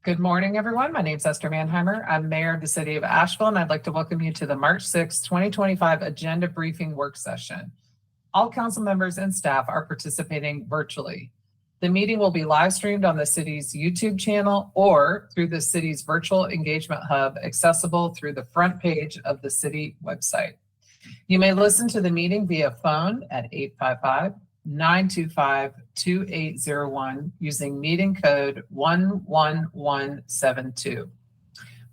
Good morning, everyone. My name is Esther Manheimer. I'm Mayor of the City of Asheville, and I'd like to welcome you to the March 6, 2025 Agenda Briefing Work Session. All council members and staff are participating virtually. The meeting will be live streamed on the city's YouTube channel or through the city's virtual engagement hub, accessible through the front page of the city website. You may listen to the meeting via phone at 855-925-2801 using meeting code 11172.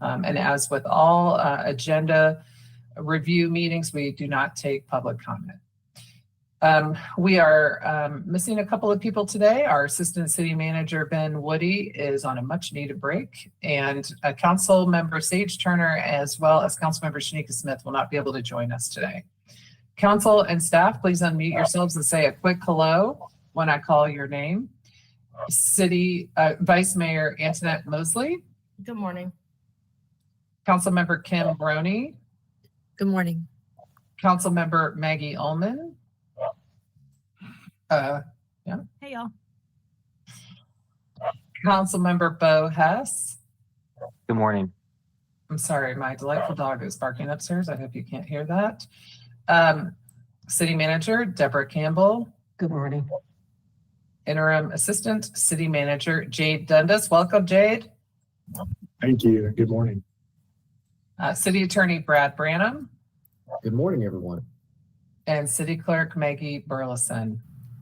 And as with all agenda review meetings, we do not take public comment. We are missing a couple of people today. Our Assistant City Manager, Ben Woody, is on a much needed break, and Council Member Sage Turner, as well as Council Member Shanika Smith, will not be able to join us today. Council and staff, please unmute yourselves and say a quick hello when I call your name. City Vice Mayor Antoinette Mosley. Good morning. Council Member Kim Brony. Good morning. Council Member Maggie Ullman. Yeah. Hey, y'all. Council Member Bo Hess. Good morning. I'm sorry, my delightful dog is barking upstairs. I hope you can't hear that. City Manager Deborah Campbell. Good morning. Interim Assistant City Manager Jade Dundas. Welcome, Jade. Thank you. Good morning. City Attorney Brad Branham. Good morning, everyone. And City Clerk Maggie Burleson.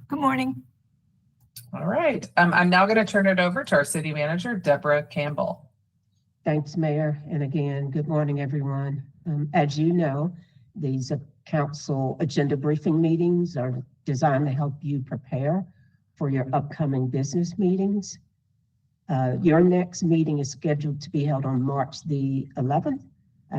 Good morning. All right. I'm now going to turn it over to our City Manager, Deborah Campbell. Thanks, Mayor. And again, good morning, everyone. As you know, these council agenda briefing meetings are designed to help you prepare for your upcoming business meetings. Your next meeting is scheduled to be held on March the 11th.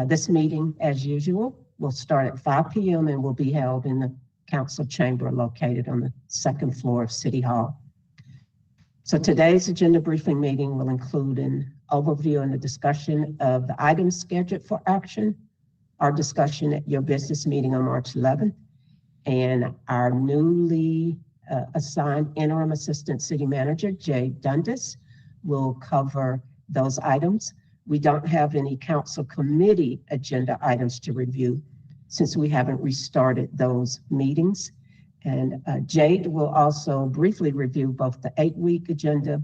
This meeting, as usual, will start at 5 p.m. and will be held in the council chamber located on the second floor of City Hall. So today's agenda briefing meeting will include an overview and a discussion of the items scheduled for action, our discussion at your business meeting on March 11th, and our newly assigned interim assistant city manager, Jade Dundas, will cover those items. We don't have any council committee agenda items to review since we haven't restarted those meetings. And Jade will also briefly review both the 8-week agenda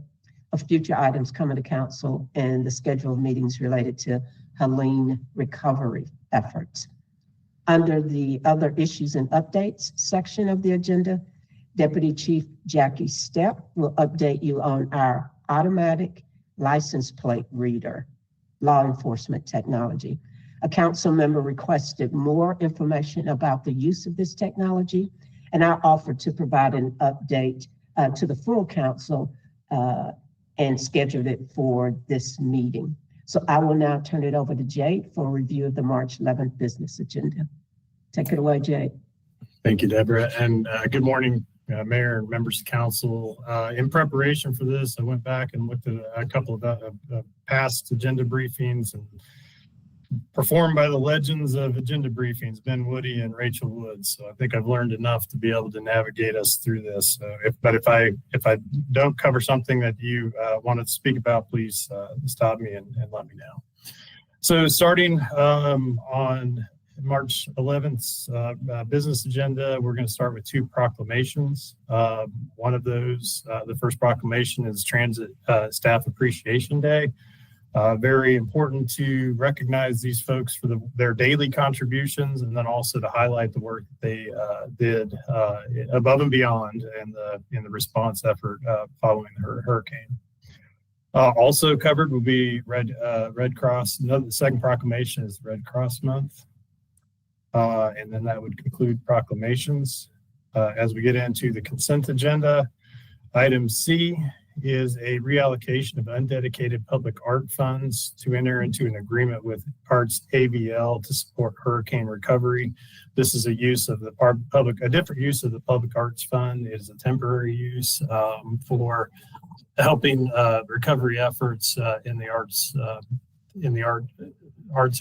of future items coming to council and the schedule of meetings related to Helene recovery efforts. Under the other issues and updates section of the agenda, Deputy Chief Jackie Stepp will update you on our automatic license plate reader law enforcement technology. A council member requested more information about the use of this technology, and I offered to provide an update to the full council and scheduled it for this meeting. So I will now turn it over to Jade for a review of the March 11th business agenda. Take it away, Jade. Thank you, Deborah. And good morning, Mayor and members of council. In preparation for this, I went back and looked at a couple of past agenda briefings and performed by the legends of agenda briefings, Ben Woody and Rachel Woods. So I think I've learned enough to be able to navigate us through this. If I don't cover something that you wanted to speak about, please stop me and let me know. So starting on March 11th's business agenda, we're going to start with 2 proclamations. One of those, the first proclamation is Transit Staff Appreciation Day. Very important to recognize these folks for their daily contributions, and then also to highlight the work that they did above and beyond in the response effort following the hurricane. Also covered will be Red Cross. The second proclamation is Red Cross Month, and then that would conclude proclamations. As we get into the consent agenda, item C is a reallocation of undedicated public art funds to enter into an agreement with Arts ABL to support hurricane recovery. This is a use of the a different use of the public arts fund. It is a temporary use for helping recovery efforts in the arts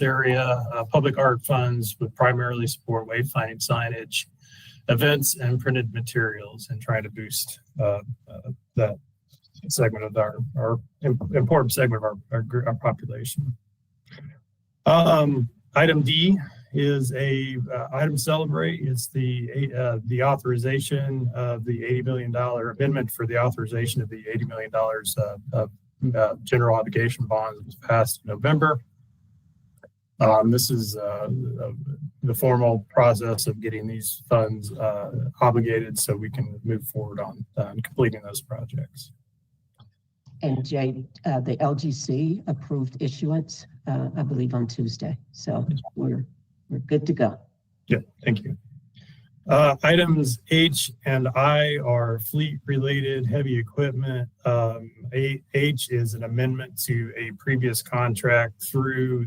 area. Public art funds would primarily support wayfinding signage, events, and printed materials, and try to boost that segment of our important segment of our population. Item D is a item to celebrate. It's the authorization of the $80 million amendment for the authorization of the $80 million of general obligation bonds that was passed in November. This is the formal process of getting these funds obligated so we can move forward on completing those projects. And Jay, the LGC approved issuance, I believe on Tuesday. So we're good to go. Yeah, thank you. Items H and I are fleet-related heavy equipment. H is an amendment to a previous contract through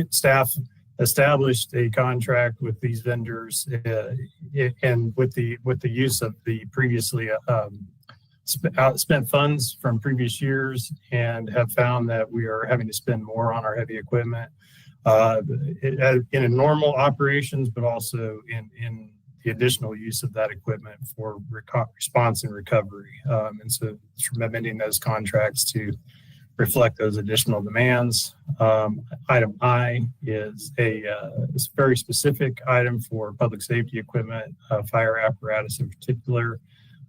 staff established a contract with these vendors and with the use of the previously outspent funds from previous years, and have found that we are having to spend more on our heavy equipment in a normal operations, but also in the additional use of that equipment for response and recovery. And so amending those contracts to reflect those additional demands. Item I is a very specific item for public safety equipment, fire apparatus in particular.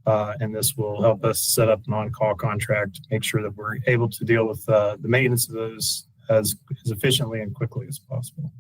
And this will help us set up an on-call contract to make sure that we're able to deal with the maintenance of those as efficiently and quickly as possible.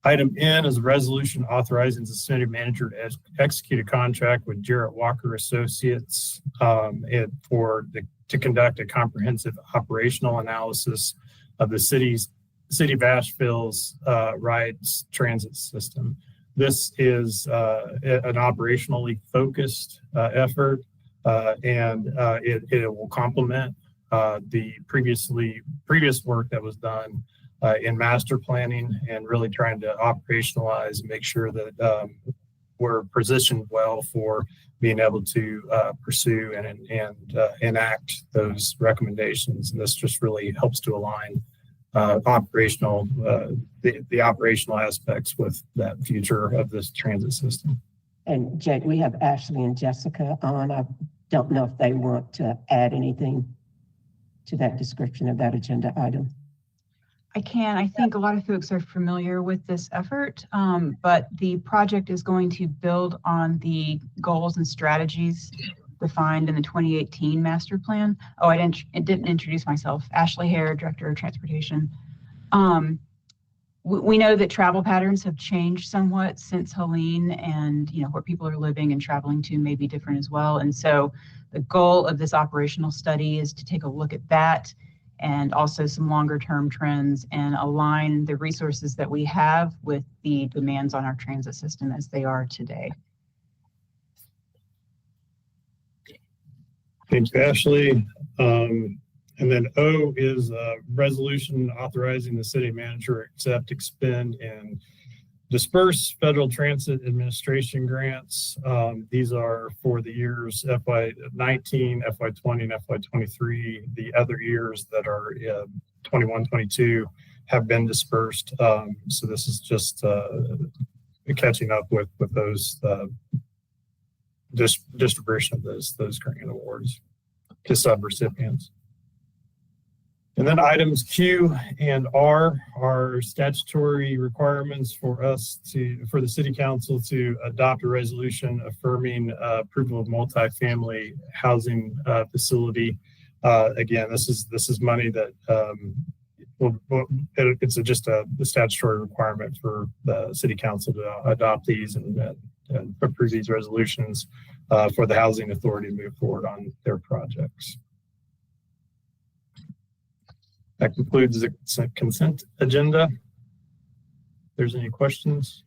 Item N is a resolution authorizing the city manager to execute a contract with Jarrett Walker Associates to conduct a comprehensive operational analysis of the city of Asheville's rides transit system. This is an operationally focused effort, and it will complement the previous work that was done in master planning and really trying to operationalize and make sure that we're positioned well for being able to pursue and enact those recommendations. And this just really helps to align the operational aspects with that future of this transit system. And Jake, we have Ashley and Jessica on. I don't know if they want to add anything to that description of that agenda item. I can. I think a lot of folks are familiar with this effort, but the project is going to build on the goals and strategies defined in the 2018 master plan. Oh, I didn't introduce myself. Ashley Hare, Director of Transportation. We know that travel patterns have changed somewhat since Helene, and where people are living and traveling to may be different as well. And so the goal of this operational study is to take a look at that and also some longer term trends and align the resources that we have with the demands on our transit system as they are today. Thanks, Ashley. And then O is a resolution authorizing the city manager to accept, expend, and disperse federal transit administration grants. These are for the years FY19, FY20, and FY23. The other years that are 21, 22 have been dispersed. So this is just catching up with those distribution of those grant awards to subrecipients. And then items Q and R are statutory requirements for the City Council to adopt a resolution affirming approval of multifamily housing facility. Again, this is money that it's just a statutory requirement for the City Council to adopt these and approve these resolutions for the Housing Authority to move forward on their projects. That concludes the consent agenda. If there's any questions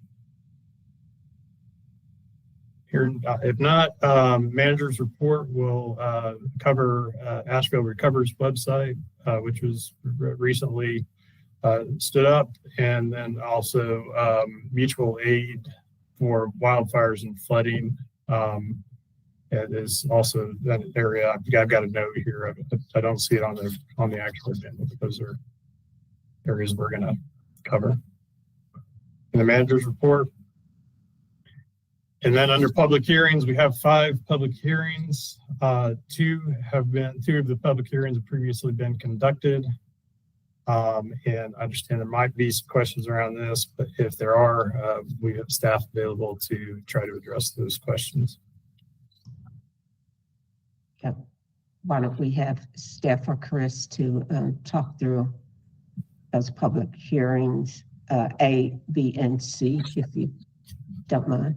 here, if not, manager's report will cover Asheville Recovers website, which was recently stood up, and then also mutual aid for wildfires and flooding. It is also that area. I've got a note here of it, but I don't see it on the actual agenda, but those are areas we're going to cover. In the manager's report, And then under public hearings, we have 5 public hearings. Two of the public hearings have previously been conducted. And I understand there might be some questions around this, but if there are, we have staff available to try to address those questions. Yeah. Why don't we have Steph or Chris to talk through those public hearings, A, B, and C, if you don't mind.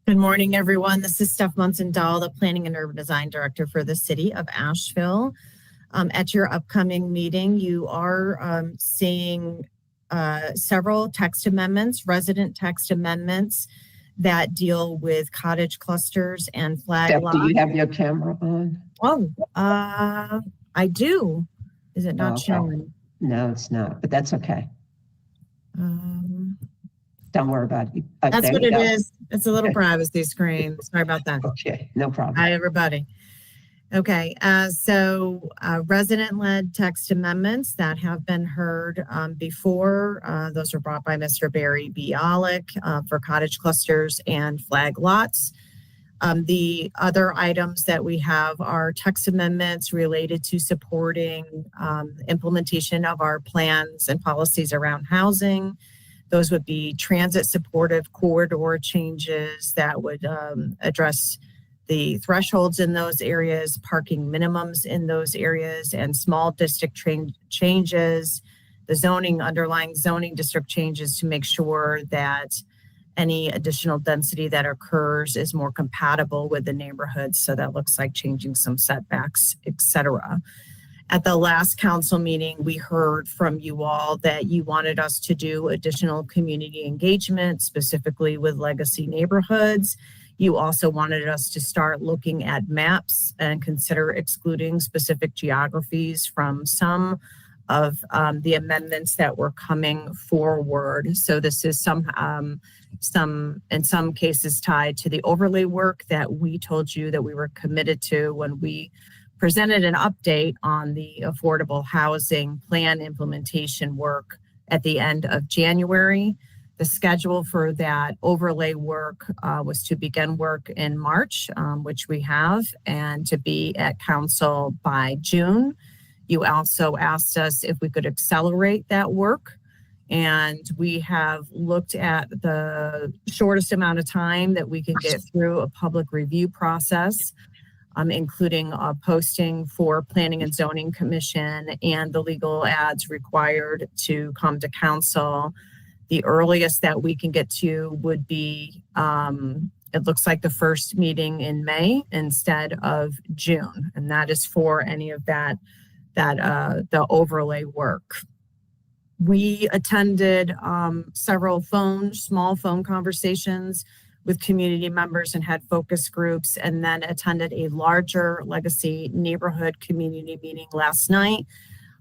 Good morning, everyone. This is Steph Munson-Dahl, the Planning and Urban Design Director for the City of Asheville. At your upcoming meeting, you are seeing several text amendments, resident text amendments that deal with cottage clusters and flag Steph, lots. do you have your camera on? Oh, I do. Is it not Okay. showing? No, it's not, but that's okay. Don't worry about it. That's There what you it go. is. It's a little privacy screen. Sorry about that. Okay, no problem. Hi, everybody. Okay, so resident-led text amendments that have been heard before. Those were brought by Mr. Barry Bialik for cottage clusters and flag lots. The other items that we have are text amendments related to supporting implementation of our plans and policies around housing. Those would be transit supportive corridor changes that would address the thresholds in those areas, parking minimums in those areas, and small district changes, the underlying zoning district changes to make sure that any additional density that occurs is more compatible with the neighborhood. So that looks like changing some setbacks, etc. At the last council meeting, we heard from you all that you wanted us to do additional community engagement, specifically with legacy neighborhoods. You also wanted us to start looking at maps and consider excluding specific geographies from some of the amendments that were coming forward. So this is in some cases tied to the overlay work that we told you that we were committed to when we presented an update on the affordable housing plan implementation work at the end of January. The schedule for that overlay work was to begin work in March, which we have, and to be at council by June. You also asked us if we could accelerate that work, and we have looked at the shortest amount of time that we can get through a public review process, including posting for Planning and Zoning Commission and the legal ads required to come to council. The earliest that we can get to would be, it looks like the first meeting in May instead of June. And that is for any of the overlay work. We attended several small phone conversations with community members and had focus groups, and then attended a larger legacy neighborhood community meeting last night.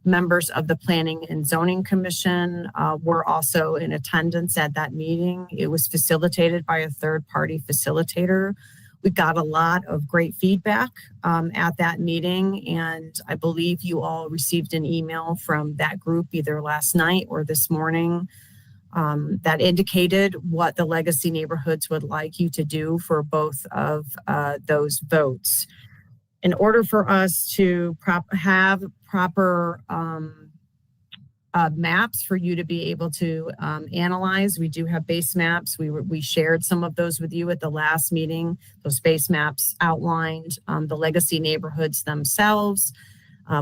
Members of the Planning and Zoning Commission were also in attendance at that meeting. It was facilitated by a third-party facilitator. We got a lot of great feedback at that meeting, and I believe you all received an email from that group either last night or this morning that indicated what the legacy neighborhoods would like you to do for both of those votes. In order for us to have proper maps for you to be able to analyze, we do have base maps. We shared some of those with you at the last meeting. Those base maps outlined the legacy neighborhoods themselves.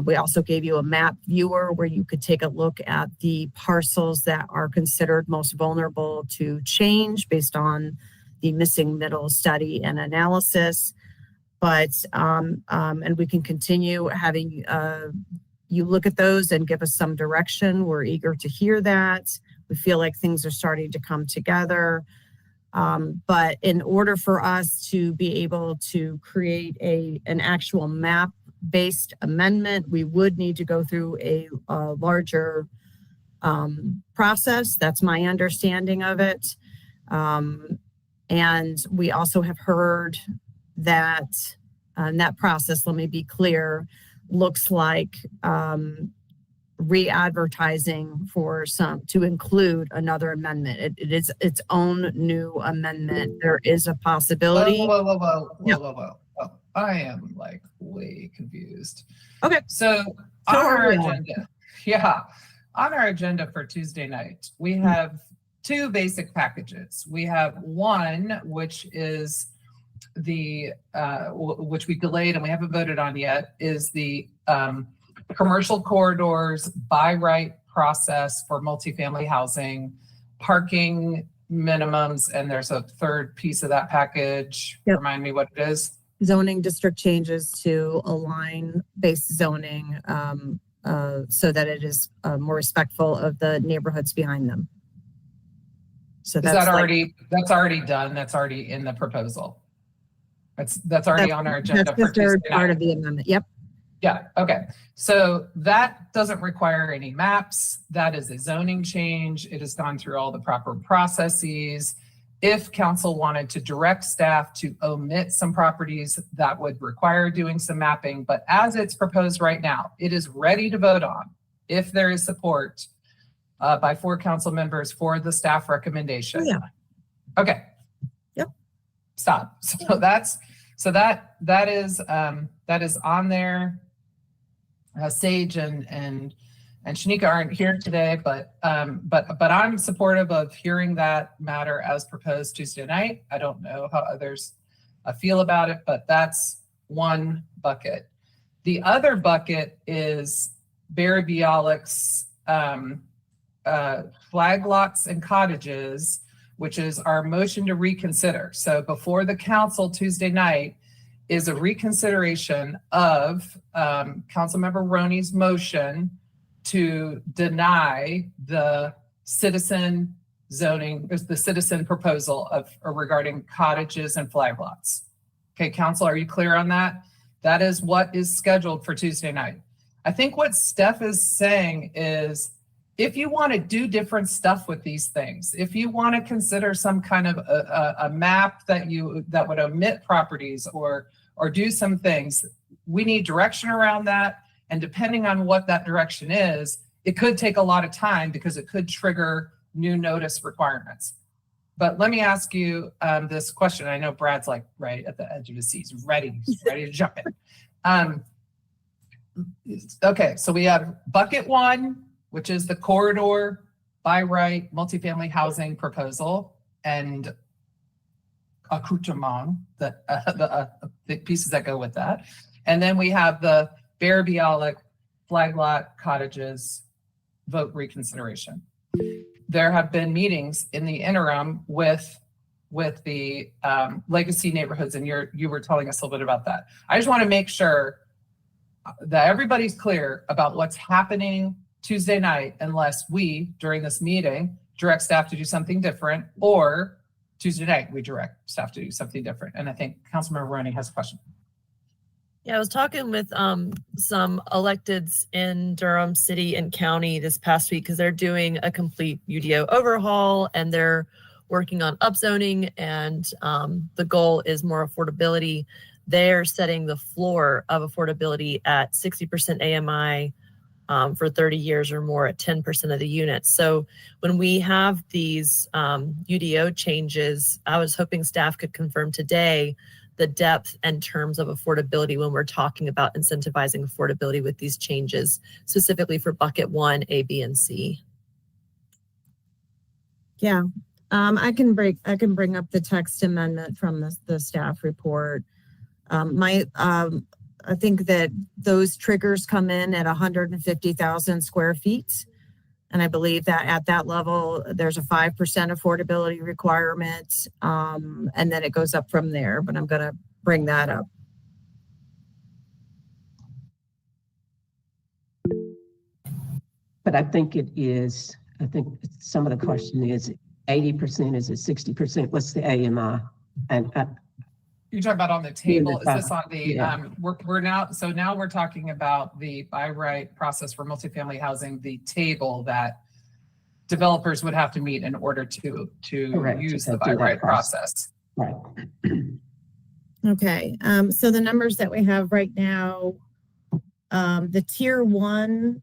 We also gave you a map viewer where you could take a look at the parcels that are considered most vulnerable to change based on the missing middle study and analysis. But, and we can continue having you look at those and give us some direction. We're eager to hear that. We feel like things are starting to come together. But in order for us to be able to create an actual map-based amendment, we would need to go through a larger process. That's my understanding of it. And we also have heard that process, let me be clear, looks like re-advertising for to include another amendment. It is its own new amendment. There is a possibility. Whoa. I am like way confused. Okay. So So on are our we all. agenda, on our agenda for Tuesday night, we have two basic packages. We have one, which is the, which we delayed and we haven't voted on yet, is the commercial corridors by right process for multifamily housing, parking minimums, and there's a third piece of that package. Yep. Remind me what it is. Zoning district changes to align base zoning so that it is more respectful of the neighborhoods behind them. So Is that's that like- already, that's already done? That's already in the proposal? That's already on our agenda that's for the third Tuesday part night. of the amendment. Yep. Yeah, okay. So that doesn't require any maps. That is a zoning change. It has gone through all the proper processes. If council wanted to direct staff to omit some properties, that would require doing some mapping. But as it's proposed right now, it is ready to vote on if there is support by 4 council members for the staff recommendation. Oh, yeah. Okay. Yep. Stop. So that is on there. Sage and Shanika aren't here today, but I'm supportive of hearing that matter as proposed Tuesday night. I don't know how others feel about it, but that's one bucket. The other bucket is Barry Bialik's flag lots and cottages, which is our motion to reconsider. So before the council Tuesday night is a reconsideration of Councilmember Roney's motion to deny the citizen zoning, the citizen proposal regarding cottages and flag lots. Okay, council, are you clear on that? That is what is scheduled for Tuesday night. I think what Steph is saying is, if you want to do different stuff with these things, if you want to consider some kind of a map that would omit properties or do some things, we need direction around that. And depending on what that direction is, it could take a lot of time because it could trigger new notice requirements. But let me ask you this question. I know Brad's like right at the edge of his seat. He's ready to jump in. Okay, so we have bucket 1, which is the corridor by right multifamily housing proposal and accoutrement, the pieces that go with that. And then we have the Bear Bialik flag lot cottages vote reconsideration. There have been meetings in the interim with the legacy neighborhoods, and you were telling us a little bit about that. I just want to make sure that everybody's clear about what's happening Tuesday night, unless we, during this meeting, direct staff to do something different, or Tuesday night, we direct staff to do something different. And I think Councilmember Roney has a question. Yeah, I was talking with some electeds in Durham City and County this past week because they're doing a complete UDO overhaul and they're working on upzoning, and the goal is more affordability. They're setting the floor of affordability at 60% AMI for 30 years or more at 10% of the units. So when we have these UDO changes, I was hoping staff could confirm today the depth and terms of affordability when we're talking about incentivizing affordability with these changes, specifically for bucket 1, A, B, and C. Yeah, I can bring up the text amendment from the staff report. I think that those triggers come in at 150,000 square feet. And I believe that at that level, there's a 5% affordability requirement. And then it goes up from there, but I'm going to bring that up. But I think some of the question is 80%, is it 60%? What's the AMI? And You're talking about on the table. Is this on the, Yeah. now we're talking about the by right process for multifamily housing, the table that developers would have to meet in order to Correct, use to the do by that right process. process. right. Okay, so the numbers that we have right now The tier one,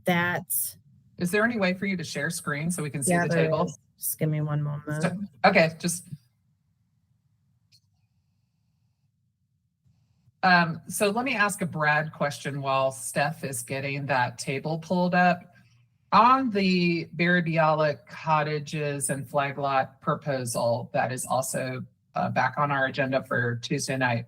that, Is there any way for you to share screen so we can see yeah, the there table? is. Just give me one moment. Okay, just. So let me ask a Brad question while Steph is getting that table pulled up. On the Barry Bialik cottages and flag lot proposal that is also back on our agenda for Tuesday night,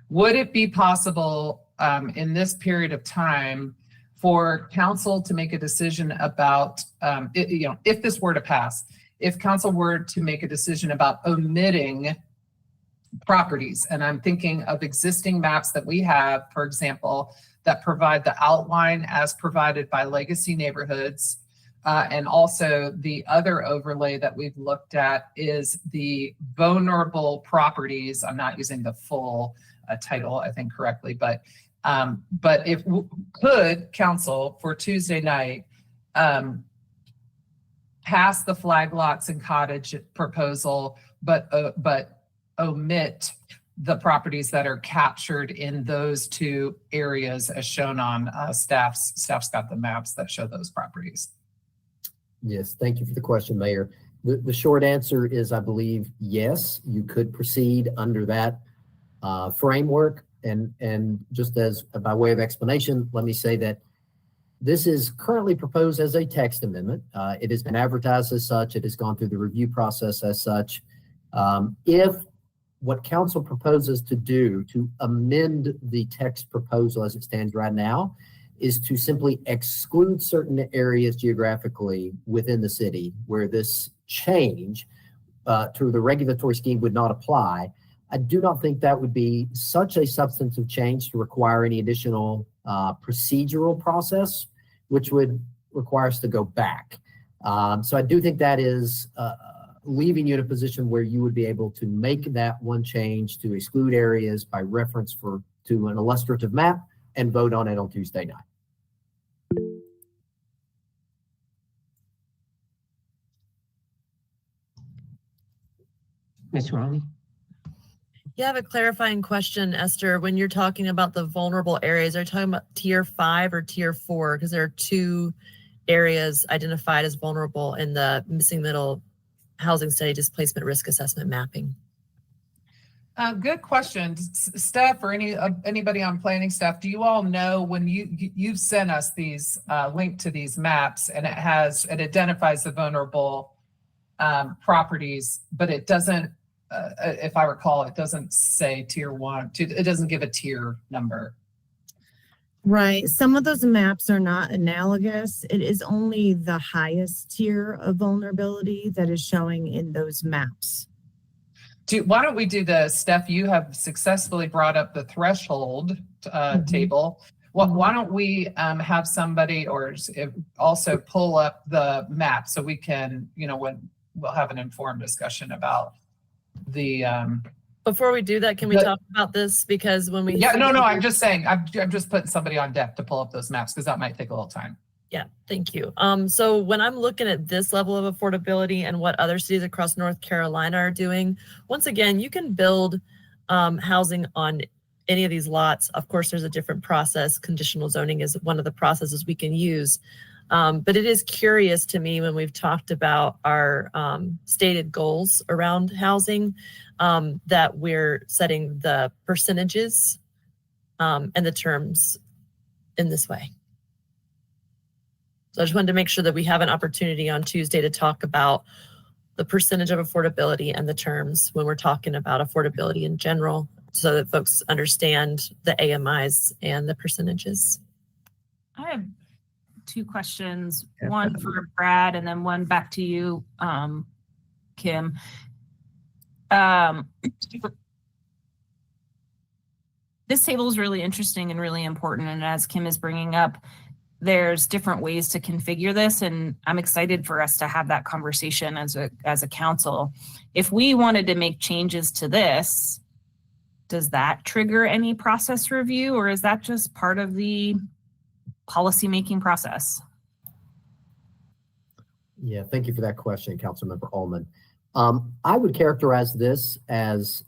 would it be possible in this period of time for council to make a decision about, if this were to pass, if council were to make a decision about omitting properties, and I'm thinking of existing maps that we have, for example, that provide the outline as provided by Legacy Neighborhoods, and also the other overlay that we've looked at is the vulnerable properties. I'm not using the full title, I think correctly, but if could council for Tuesday night pass the flag lots and cottage proposal, but omit the properties that are captured in those two areas as shown on staff's got the maps that show those properties. Yes, thank you for the question, Mayor. The short answer is, I believe, yes, you could proceed under that framework. And just as by way of explanation, let me say that this is currently proposed as a text amendment. It has been advertised as such. It has gone through the review process as such. If what council proposes to do to amend the text proposal as it stands right now is to simply exclude certain areas geographically within the city where this change to the regulatory scheme would not apply. I do not think that would be such a substantive change to require any additional procedural process, which would require us to go back. So I do think that is leaving you in a position where you would be able to make that one change to exclude areas by reference to an illustrative map and vote on it on Tuesday night. Ms. Ronnie? You have a clarifying question, Esther. When you're talking about the vulnerable areas, are you talking about tier 5 or tier 4? Because there are two areas identified as vulnerable in the missing middle housing study displacement risk assessment mapping. Good question, Steph, or anybody on planning staff. Do you all know when you've sent us these link to these maps, and it identifies the vulnerable properties, but it doesn't, if I recall, it doesn't say tier 1. It doesn't give a tier number. Right. Some of those maps are not analogous. It is only the highest tier of vulnerability that is showing in those maps. Why don't we do this, Steph? You have successfully brought up the threshold table. Well, why don't we have somebody or also pull up the map so we can, when we'll have an informed discussion about the Before we do that, can we talk about this? Because when we I'm just saying, I'm just putting somebody on deck to pull up those maps because that might take a little time. Yeah, thank you. So when I'm looking at this level of affordability and what other cities across North Carolina are doing, once again, you can build housing on any of these lots. Of course, there's a different process. Conditional zoning is one of the processes we can use. But it is curious to me when we've talked about our stated goals around housing that we're setting the percentages and the terms in this way. So I just wanted to make sure that we have an opportunity on Tuesday to talk about the percentage of affordability and the terms when we're talking about affordability in general so that folks understand the AMIs and the percentages. I have two questions, one for Brad and then one back to you, Kim. This table is really interesting and really important. And as Kim is bringing up, there's different ways to configure this. And I'm excited for us to have that conversation as a council. If we wanted to make changes to this, does that trigger any process review, or is that just part of the policymaking process? Yeah, thank you for that question, Councilmember Ullman. I would characterize this as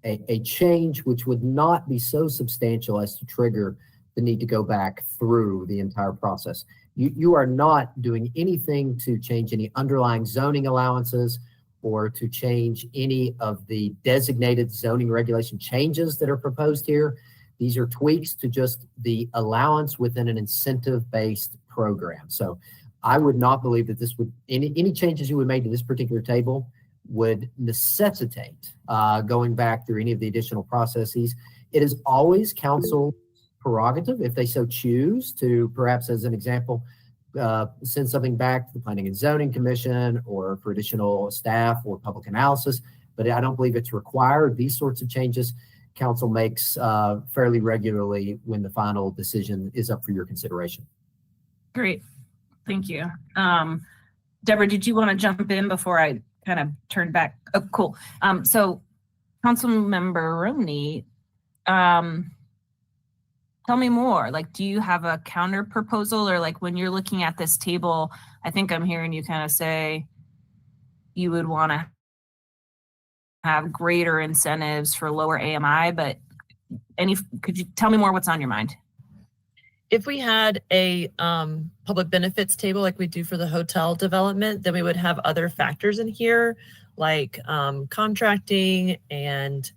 a change which would not be so substantial as to trigger the need to go back through the entire process. You are not doing anything to change any underlying zoning allowances or to change any of the designated zoning regulation changes that are proposed here. These are tweaks to just the allowance within an incentive-based program. So I would not believe that this would, any changes you would make to this particular table would necessitate going back through any of the additional processes. It is always council prerogative, if they so choose, to perhaps, as an example, send something back to the Planning and Zoning Commission or for additional staff or public analysis, but I don't believe it's required. These sorts of changes council makes fairly regularly when the final decision is up for your consideration. Great. Thank you. Deborah, did you want to jump in before I kind of turn back? Oh, cool. So Councilmember Romney, tell me more. Like, do you have a counter proposal, or like when you're looking at this table, I think I'm hearing you kind of say you would want to have greater incentives for lower AMI, but could you tell me more what's on your mind? If we had a public benefits table like we do for the hotel development, then we would have other factors in here like contracting and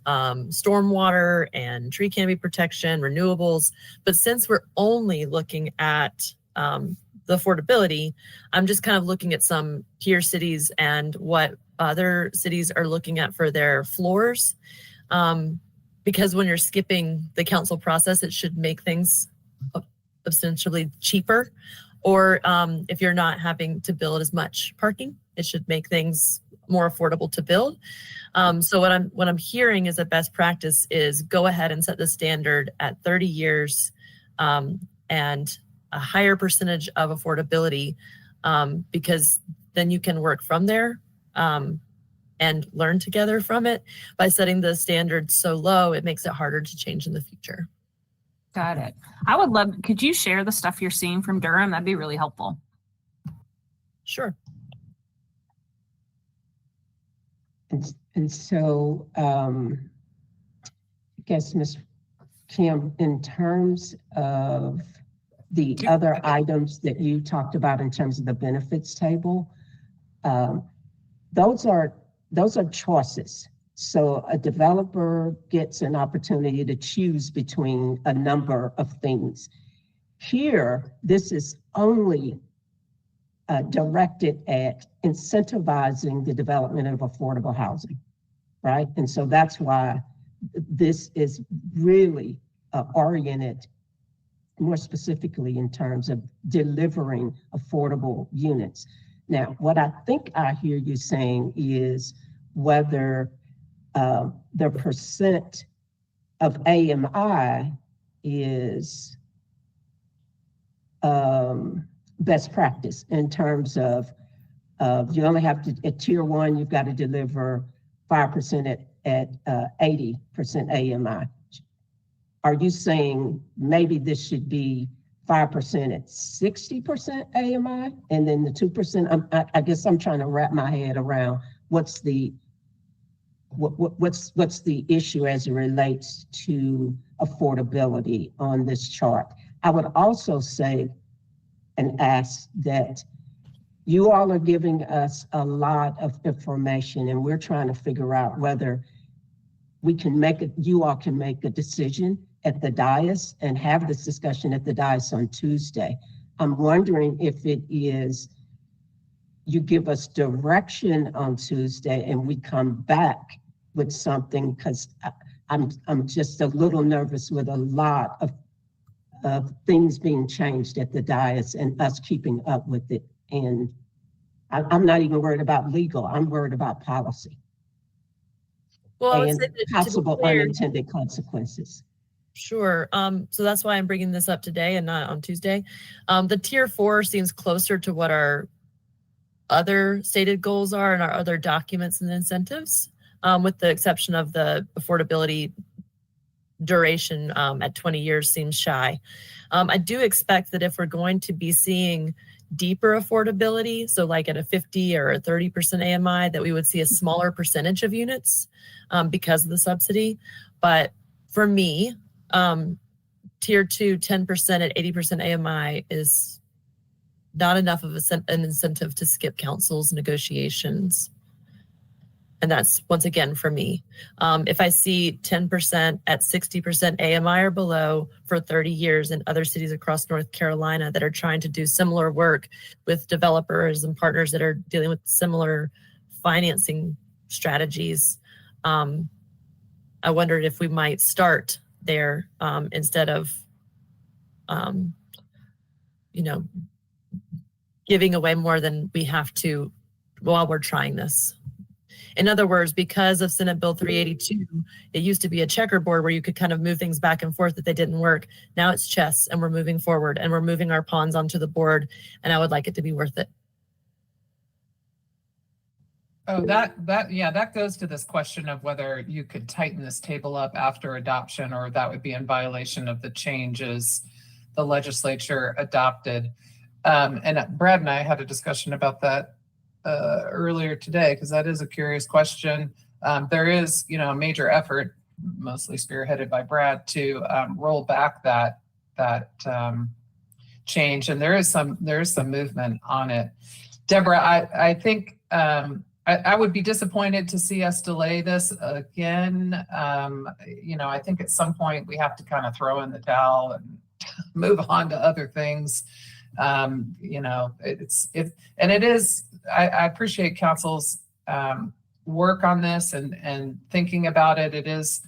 stormwater and tree canopy protection, renewables. But since we're only looking at the affordability, I'm just kind of looking at some peer cities and what other cities are looking at for their floors. Because when you're skipping the council process, it should make things essentially cheaper. Or if you're not having to build as much parking, it should make things more affordable to build. So what I'm hearing is a best practice is go ahead and set the standard at 30 years and a higher percentage of affordability, because then you can work from there and learn together from it. By setting the standard so low, it makes it harder to change in the future. Got it. I would love, could you share the stuff you're seeing from Durham? That'd be really helpful. Sure. And so I guess, Ms. Kim, in terms of the other items that you talked about in terms of the benefits table, those are choices. So a developer gets an opportunity to choose between a number of things. Here, this is only directed at incentivizing the development of affordable housing, right? And so that's why this is really oriented more specifically in terms of delivering affordable units. Now, what I think I hear you saying is whether the percent of AMI is best practice in terms of you only have to, at tier 1, you've got to deliver 5% at 80% AMI. Are you saying maybe this should be 5% at 60% AMI and then the 2%? I guess I'm trying to wrap my head around what's the issue as it relates to affordability on this chart. I would also say and ask that you all are giving us a lot of information and we're trying to figure out whether we can you all can make a decision at the dais and have this discussion at the dais on Tuesday. I'm wondering if it is you give us direction on Tuesday and we come back with something, because I'm just a little nervous with a lot of things being changed at the dais and us keeping up with it. And I'm not even worried about legal, I'm worried about policy. Well, I would and say that possible unintended consequences. Sure. So that's why I'm bringing this up today and not on Tuesday. The tier 4 seems closer to what our other stated goals are and our other documents and incentives, with the exception of the affordability duration at 20 years seems shy. I do expect that if we're going to be seeing deeper affordability, so like at a 50 or a 30% AMI, that we would see a smaller percentage of units because of the subsidy. But for me, tier 2, 10% at 80% AMI is not enough of an incentive to skip council's negotiations. And that's, once again, for me. If I see 10% at 60% AMI or below for 30 years in other cities across North Carolina that are trying to do similar work with developers and partners that are dealing with similar financing strategies, I wondered if we might start there instead of, giving away more than we have to while we're trying this. In other words, because of Senate Bill 382, it used to be a checkerboard where you could kind of move things back and forth if they didn't work. Now it's chess, and we're moving forward, and we're moving our pawns onto the board, and I would like it to be worth it. Oh, that goes to this question of whether you could tighten this table up after adoption, or that would be in violation of the changes the legislature adopted. And Brad and I had a discussion about that earlier today, because that is a curious question. There is, a major effort, mostly spearheaded by Brad, to roll back that change, and there is some movement on it. Deborah, I think I would be disappointed to see us delay this again. I think at some point we have to kind of throw in the towel and move on to other things. I appreciate council's work on this and thinking about it. It is,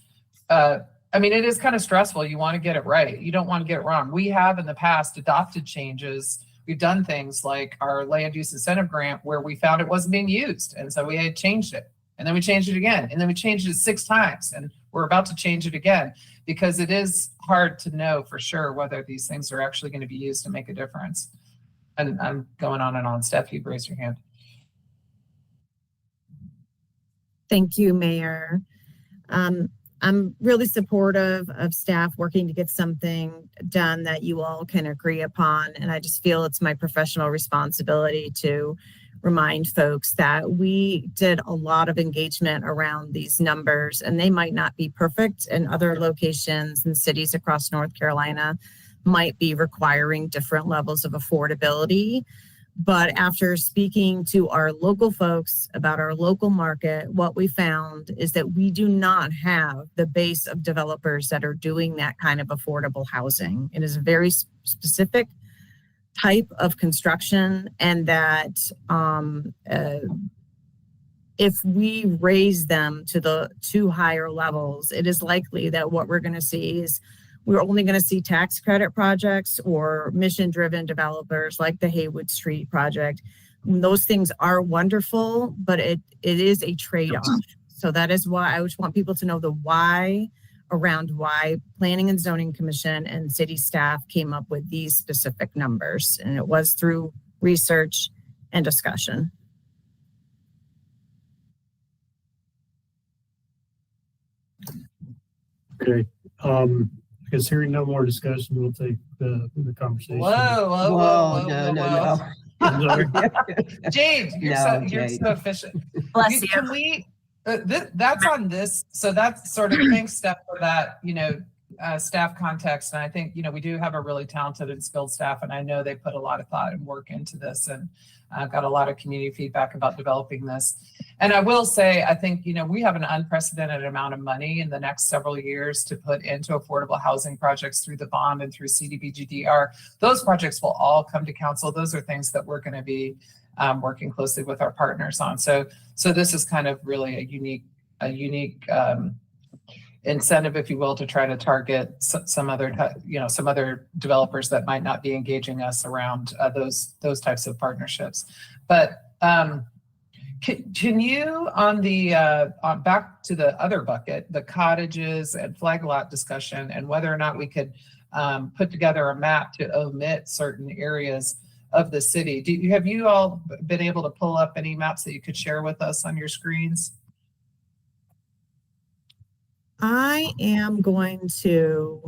it is kind of stressful. You want to get it right. You don't want to get it wrong. We have in the past adopted changes. We've done things like our land use incentive grant where we found it wasn't being used. And so we had changed it, and then we changed it again, and then we changed it 6 times, and we're about to change it again, because it is hard to know for sure whether these things are actually going to be used to make a difference. And I'm going on and on. Steph, you've raised your hand. Thank you, Mayor. I'm really supportive of staff working to get something done that you all can agree upon. And I just feel it's my professional responsibility to remind folks that we did a lot of engagement around these numbers, and they might not be perfect, and other locations and cities across North Carolina might be requiring different levels of affordability. But after speaking to our local folks about our local market, what we found is that we do not have the base of developers that are doing that kind of affordable housing. It is a very specific type of construction, and that if we raise them to the 2 higher levels, it is likely that what we're going to see is we're only going to see tax credit projects or mission-driven developers like the Haywood Street project. Those things are wonderful, but it is a trade-off. So that is why I just want people to know the why around why Planning and Zoning Commission and city staff came up with these specific numbers. And it was through research and discussion. Okay. I guess hearing no more discussion, we'll take the conversation. Whoa, No. I'm sorry. Jade, you're so efficient. Bless you. Can we, that's on this. So that's sort of, thanks, Steph, for that, staff context. And I think, we do have a really talented and skilled staff, and I know they put a lot of thought and work into this, and I've got a lot of community feedback about developing this. And I will say, I think, we have an unprecedented amount of money in the next several years to put into affordable housing projects through the bond and through CDBG-DR. Those projects will all come to council. Those are things that we're going to be working closely with our partners on. So this is kind of really a unique incentive, if you will, to try to target some other developers that might not be engaging us around those types of partnerships. But can you, on the back to the other bucket, the cottages and flag lot discussion, and whether or not we could put together a map to omit certain areas of the city? Have you all been able to pull up any maps that you could share with us on your screens? I am going to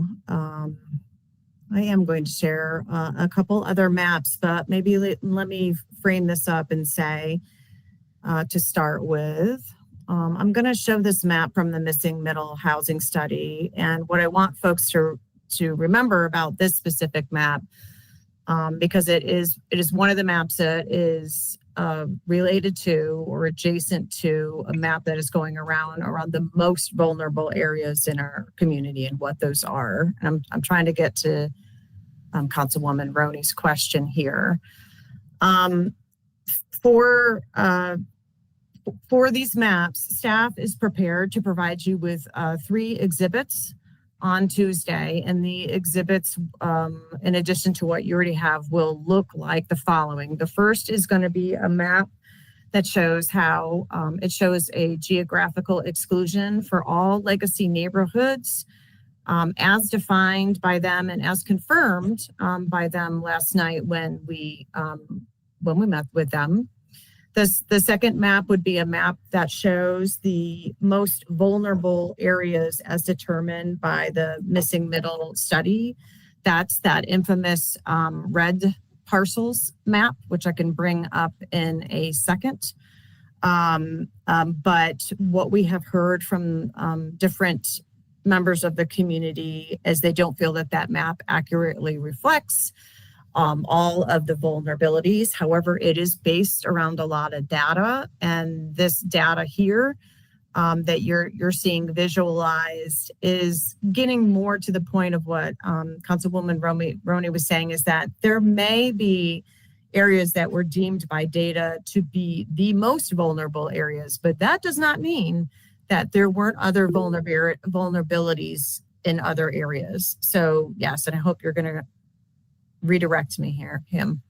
share a couple other maps, but maybe let me frame this up and say, to start with, I'm going to show this map from the Missing Middle Housing Study. And what I want folks to to remember about this specific map, because it is one of the maps that is related to or adjacent to a map that is going around the most vulnerable areas in our community and what those are. And I'm trying to get to Councilwoman Roney's question here. For these maps, staff is prepared to provide you with 3 exhibits on Tuesday, and the exhibits, in addition to what you already have, will look like the following. The first is going to be a map that shows how it shows a geographical exclusion for all legacy neighborhoods, as defined by them and as confirmed by them last night when we met with them. The second map would be a map that shows the most vulnerable areas as determined by the missing middle study. That's that infamous red parcels map, which I can bring up in a second. But what we have heard from different members of the community is they don't feel that that map accurately reflects all of the vulnerabilities. However, it is based around a lot of data, and this data here that you're seeing visualized is getting more to the point of what Councilwoman Roney was saying, is that there may be areas that were deemed by data to be the most vulnerable areas, but that does not mean that there weren't other vulnerabilities in other areas. So yes, and I hope you're going to redirect me here, Kim.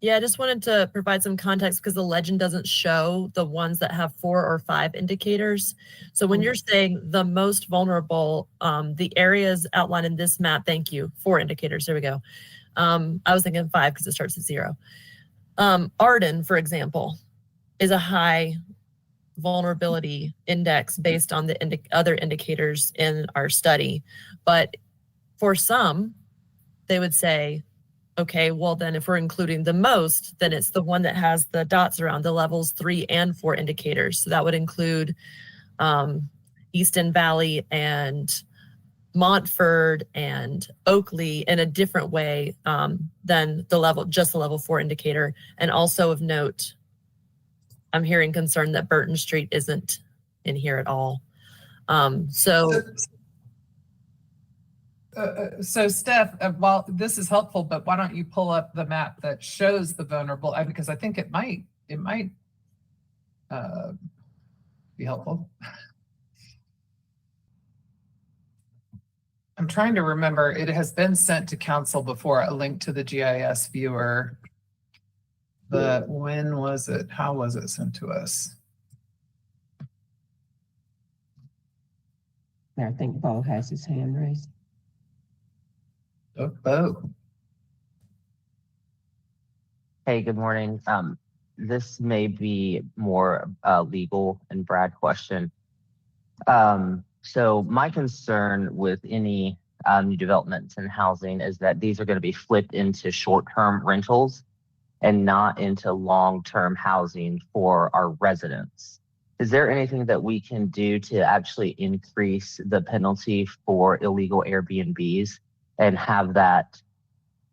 Yeah, I just wanted to provide some context because the legend doesn't show the ones that have 4 or 5 indicators. So when you're saying the most vulnerable, the areas outlined in this map, thank you, 4 indicators, there we go. I was thinking 5 because it starts at 0. Arden, for example, is a high vulnerability index based on the other indicators in our study. But for some, they would say, okay, well then if we're including the most, then it's the one that has the dots around the levels 3 and 4 indicators. So that would include Easton Valley and Montford and Oakley in a different way than just the level 4 indicator. And also of note, I'm hearing concern that Burton Street isn't in here at all. So Steph, while this is helpful, but why don't you pull up the map that shows the vulnerable, because I think it might be helpful. I'm trying to remember, it has been sent to council before, a link to the GIS viewer, but when was it? How was it sent to us? I think Bo has his hand raised. Oh, Bo. Hey, good morning. This may be more legal and Brad question. So my concern with any new developments in housing is that these are going to be flipped into short-term rentals and not into long-term housing for our residents. Is there anything that we can do to actually increase the penalty for illegal Airbnbs and have that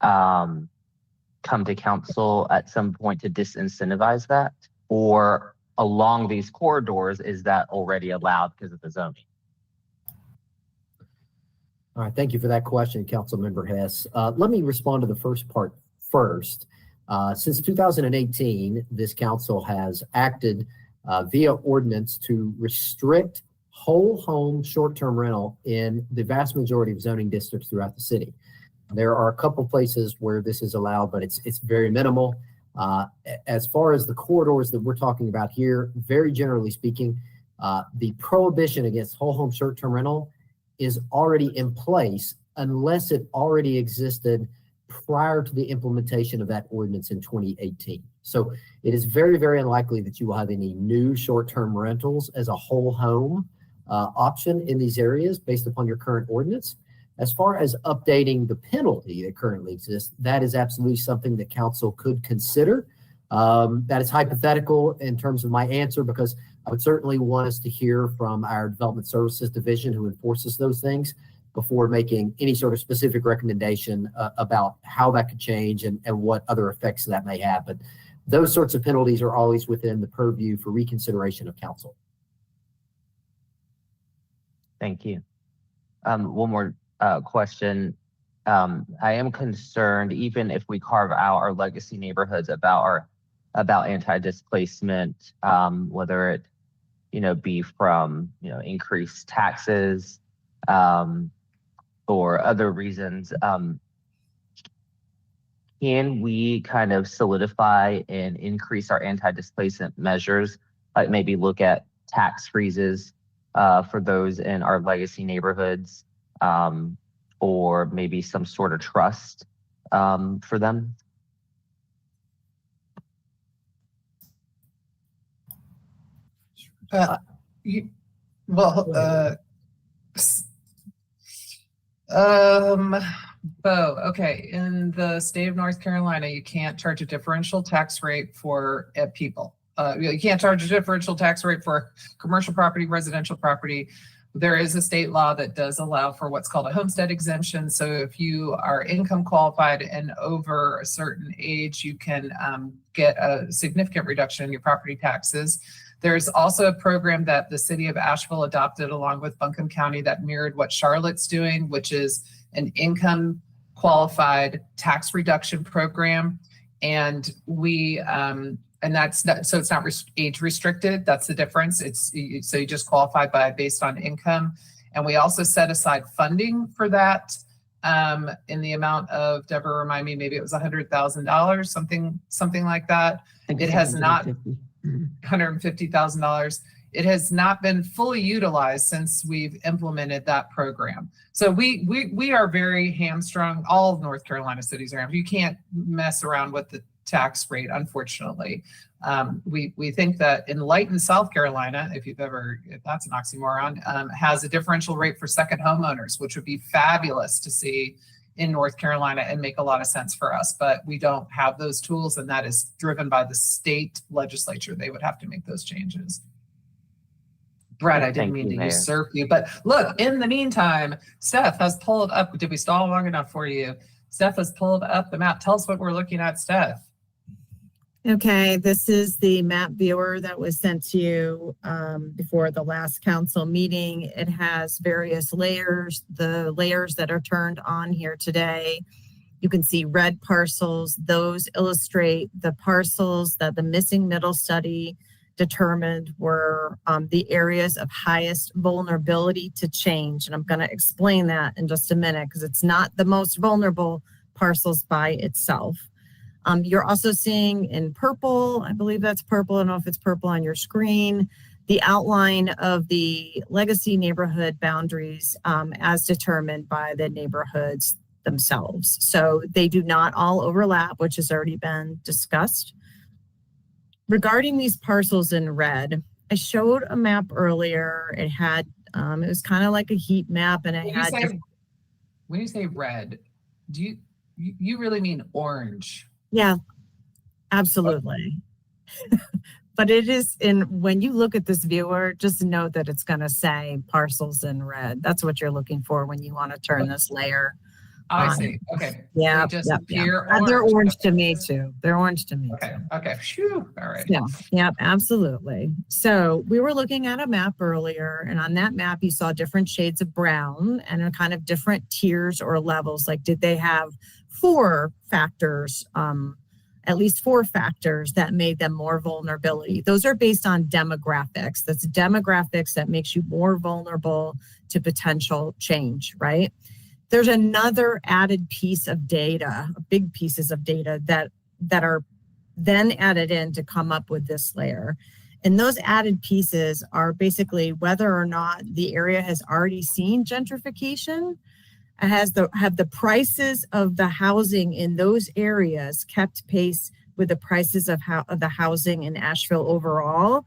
come to council at some point to disincentivize that? Or along these corridors, is that already allowed because of the zoning? All right, thank you for that question, Councilmember Hess. Let me respond to the first part first. Since 2018, this council has acted via ordinance to restrict whole home short-term rental in the vast majority of zoning districts throughout the city. There are a couple places where this is allowed, but it's very minimal. As far as the corridors that we're talking about here, very generally speaking, the prohibition against whole home short-term rental is already in place unless it already existed prior to the implementation of that ordinance in 2018. So it is very, very unlikely that you will have any new short-term rentals as a whole home option in these areas based upon your current ordinance. As far as updating the penalty that currently exists, that is absolutely something that council could consider. That is hypothetical in terms of my answer, because I would certainly want us to hear from our Development Services Division who enforces those things before making any sort of specific recommendation about how that could change and what other effects that may have. But those sorts of penalties are always within the purview for reconsideration of council. Thank you. One more question. I am concerned, even if we carve out our legacy neighborhoods about anti-displacement, whether it, be from, increased taxes, or other reasons, can we kind of solidify and increase our anti-displacement measures, like maybe look at tax freezes for those in our legacy neighborhoods, or maybe some sort of trust for them? Bo, okay, in the state of North Carolina, you can't charge a differential tax rate for people. You can't charge a differential tax rate for commercial property, residential property. There is a state law that does allow for what's called a homestead exemption. So if you are income qualified and over a certain age, you can get a significant reduction in your property taxes. There's also a program that the city of Asheville adopted along with Buncombe County that mirrored what Charlotte's doing, which is an income qualified tax reduction program. And so it's not age restricted. That's the difference. So you just qualify based on income. And we also set aside funding for that in the amount of, Deborah, remind me, maybe it was $100,000, something like that. It has not, $150,000. It has not been fully utilized since we've implemented that program. So we are very hamstrung. All of North Carolina cities are. You can't mess around with the tax rate, unfortunately. We think that Enlightened, South Carolina, if that's an oxymoron, has a differential rate for second homeowners, which would be fabulous to see in North Carolina and make a lot of sense for us, but we don't have those tools, and that is driven by the state legislature. They would have to make those changes. Brett, I didn't mean to usurp you, but look, in the meantime, Steph has pulled up. Did we stall long enough for you? Steph has pulled up the map. Tell us what we're looking at, Steph. Okay, this is the map viewer that was sent to you before the last council meeting. It has various layers, the layers that are turned on here today. You can see red parcels. Those illustrate the parcels that the missing middle study determined were the areas of highest vulnerability to change. And I'm going to explain that in just a minute because it's not the most vulnerable parcels by itself. You're also seeing in purple, I believe that's purple, I don't know if it's purple on your screen, the outline of the legacy neighborhood boundaries as determined by the neighborhoods themselves. So they do not all overlap, which has already been discussed. Regarding these parcels in red, I showed a map earlier. It had, it was kind of like a heat map, and it had. When you say red, do you really mean orange? Yeah, absolutely. But it is when you look at this viewer, just note that it's going to say parcels in red. That's what you're looking for when you want to turn this layer. I see. Okay. Yeah. Appear orange. They're orange to me too. They're orange to me too. Okay. Phew. All right. Yeah, absolutely. So we were looking at a map earlier, and on that map, you saw different shades of brown and a kind of different tiers or levels. Like, did they have four factors, at least four factors that made them more vulnerability? Those are based on demographics. That's demographics that makes you more vulnerable to potential change, right? There's another added piece of data, big pieces of data that are then added in to come up with this layer. And those added pieces are basically whether or not the area has already seen gentrification, have the prices of the housing in those areas kept pace with the prices of the housing in Asheville overall.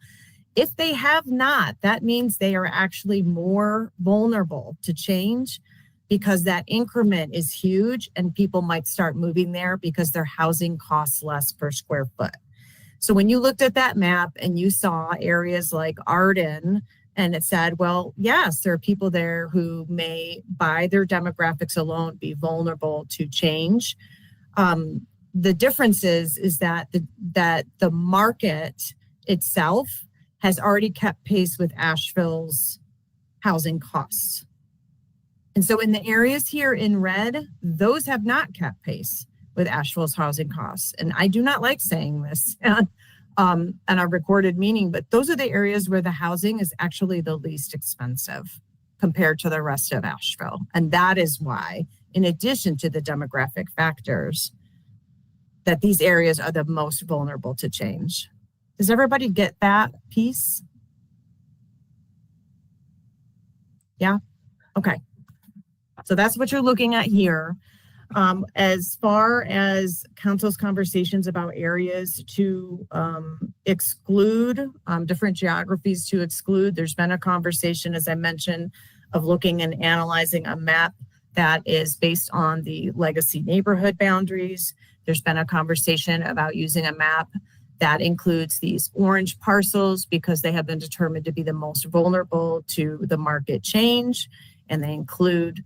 If they have not, that means they are actually more vulnerable to change, because that increment is huge and people might start moving there because their housing costs less per square foot. So when you looked at that map and you saw areas like Arden And it said, well, yes, there are people there who may, by their demographics alone, be vulnerable to change. The difference is that the market itself has already kept pace with Asheville's housing costs. And so in the areas here in red, those have not kept pace with Asheville's housing costs. And I do not like saying this on a recorded meeting, but those are the areas where the housing is actually the least expensive compared to the rest of Asheville. And that is why, in addition to the demographic factors, that these areas are the most vulnerable to change. Does everybody get that piece? Yeah? Okay. So that's what you're looking at here. As far as council's conversations about areas to exclude, different geographies to exclude, there's been a conversation, as I mentioned, of looking and analyzing a map that is based on the legacy neighborhood boundaries. There's been a conversation about using a map that includes these orange parcels because they have been determined to be the most vulnerable to the market change, and they include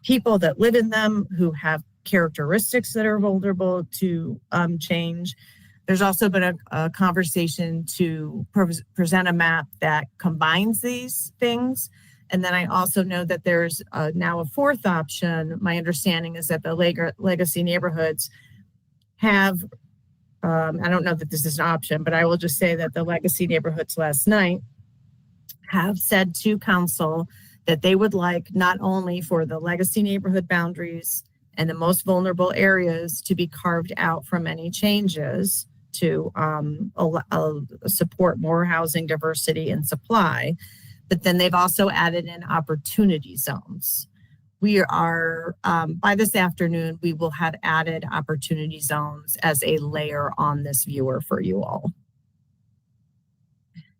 people that live in them who have characteristics that are vulnerable to change. There's also been a conversation to present a map that combines these things. And then I also know that there's now a fourth option. My understanding is that the legacy neighborhoods have, I don't know that this is an option, but I will just say that the legacy neighborhoods last night have said to council that they would like not only for the legacy neighborhood boundaries and the most vulnerable areas to be carved out from any changes to support more housing diversity and supply, but then they've also added in opportunity zones. We are, by this afternoon, we will have added opportunity zones as a layer on this viewer for you all.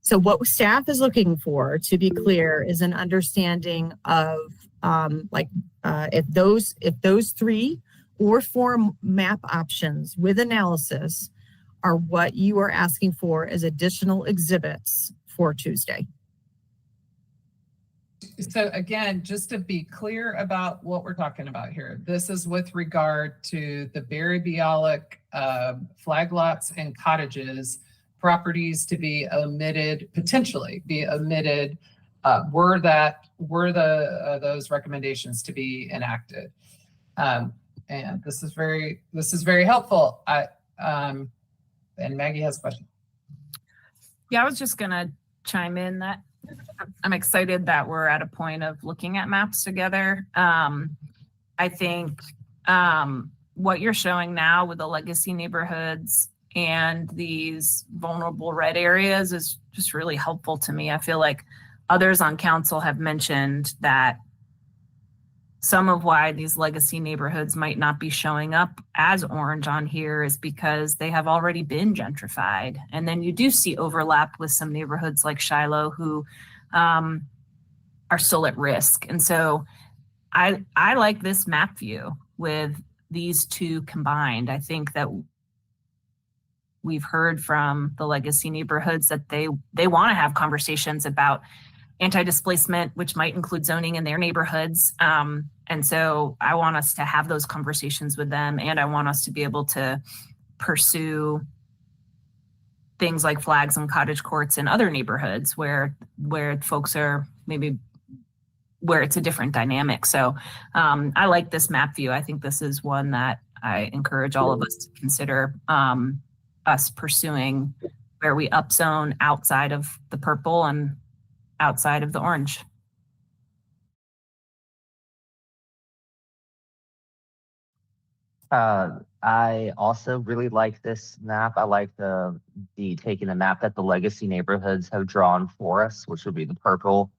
So what staff is looking for, to be clear, is an understanding of if those 3 or 4 map options with analysis are what you are asking for as additional exhibits for Tuesday. So again, just to be clear about what we're talking about here, this is with regard to the Barry Bialik flag lots and cottages properties to be omitted, potentially be omitted, were those recommendations to be enacted. And this is very helpful. And Maggie has a question. Yeah, I was just gonna chime in that I'm excited that we're at a point of looking at maps together. I think what you're showing now with the legacy neighborhoods and these vulnerable red areas is just really helpful to me. I feel like others on council have mentioned that some of why these legacy neighborhoods might not be showing up as orange on here is because they have already been gentrified. And then you do see overlap with some neighborhoods like Shiloh who are still at risk. And so I like this map view with these 2 combined. I think that we've heard from the legacy neighborhoods that they want to have conversations about anti-displacement, which might include zoning in their neighborhoods. And so I want us to have those conversations with them, and I want us to be able to pursue things like flags and cottage courts in other neighborhoods where folks are maybe where it's a different dynamic. So I like this map view. I think this is one that I encourage all of us to consider us pursuing, where we upzone outside of the purple and outside of the orange. I also really like this map. I like the taking the map that the legacy neighborhoods have drawn for us, which would be the purple,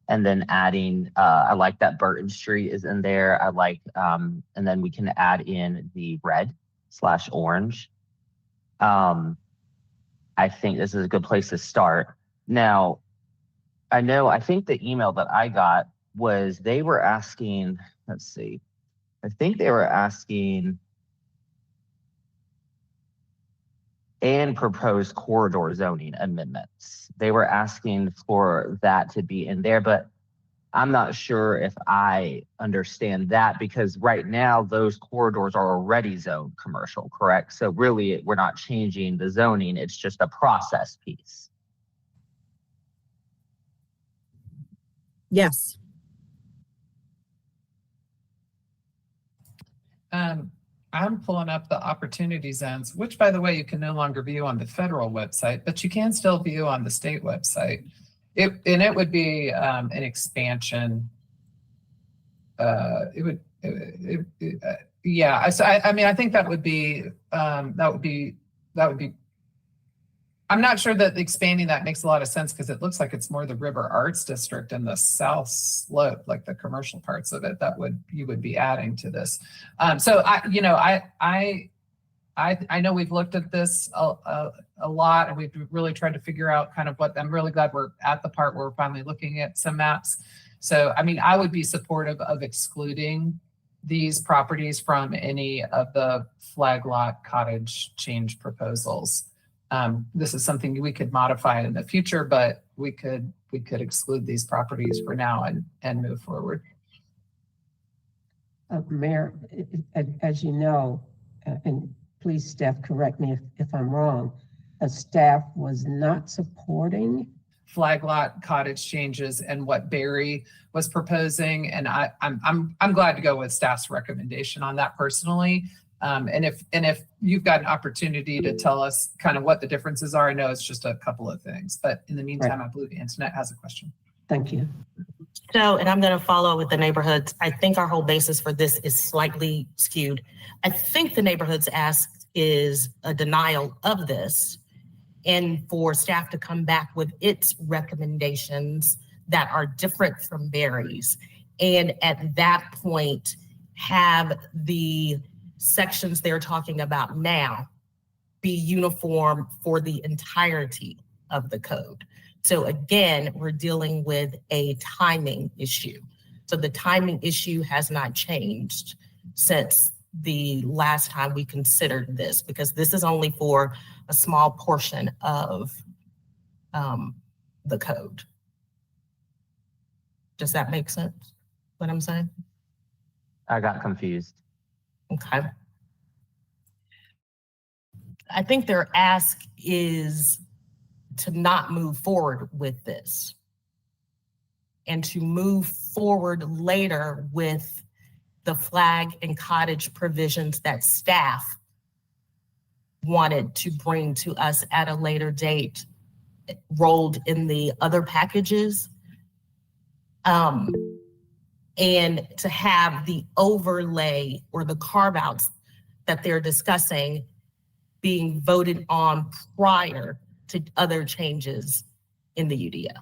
and then adding. I like that Burton Street is in there. I like, and then we can add in the red/orange. I think this is a good place to start. Now, I think the email that I got was they were asking, let's see, I think they were asking and proposed corridor zoning amendments. They were asking for that to be in there, but I'm not sure if I understand that, because right now those corridors are already zoned commercial, correct? So really we're not changing the zoning, it's just a process piece. Yes. I'm pulling up the opportunity zones, which by the way, you can no longer view on the federal website, but you can still view on the state website. It would be an expansion. Yeah. So I mean, I think that would be. I'm not sure that expanding that makes a lot of sense, because it looks like it's more the River Arts District and the South Slope, like the commercial parts of it, that you would be adding to this. So I know we've looked at this a lot, and we've really tried to figure out kind of what. I'm really glad we're at the part where we're finally looking at some maps. So I mean, I would be supportive of excluding these properties from any of the flag lot cottage change proposals. This is something we could modify in the future, but we could exclude these properties for now and move forward. Mayor, as you know, and please staff correct me if I'm wrong, staff was not supporting flag lot cottage changes and what Barry was proposing, and I'm glad to go with staff's recommendation on that personally. And if you've got an opportunity to tell us kind of what the differences are, I know it's just a couple of things, but in the meantime, I believe Antoinette has a question. Thank you. So, and I'm going to follow with the neighborhoods. I think our whole basis for this is slightly skewed. I think the neighborhoods ask is a denial of this, and for staff to come back with its recommendations that are different from Barry's. And at that point, have the sections they're talking about now be uniform for the entirety of the code. So again, we're dealing with a timing issue. So the timing issue has not changed since the last time we considered this, because this is only for a small portion of the code. Does that make sense, what I'm saying? I got confused. Okay. I think their ask is to not move forward with this and to move forward later with the flag and cottage provisions that staff wanted to bring to us at a later date, rolled in the other packages. And to have the overlay or the carve outs that they're discussing being voted on prior to other changes in the UDO.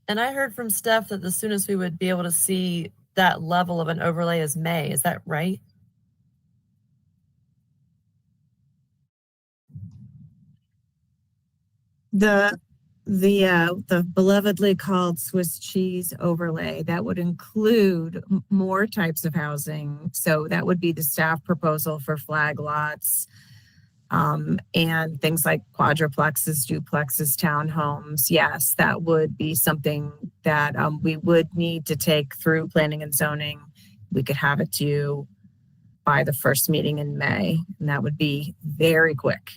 And I heard from Steph that the soonest we would be able to see that level of an overlay is May. Is that right? The belovedly called Swiss cheese overlay, that would include more types of housing. So that would be the staff proposal for flag lots, and things like quadruplexes, duplexes, townhomes. Yes, that would be something that we would need to take through planning and zoning. We could have it due by the first meeting in May, and that would be very quick.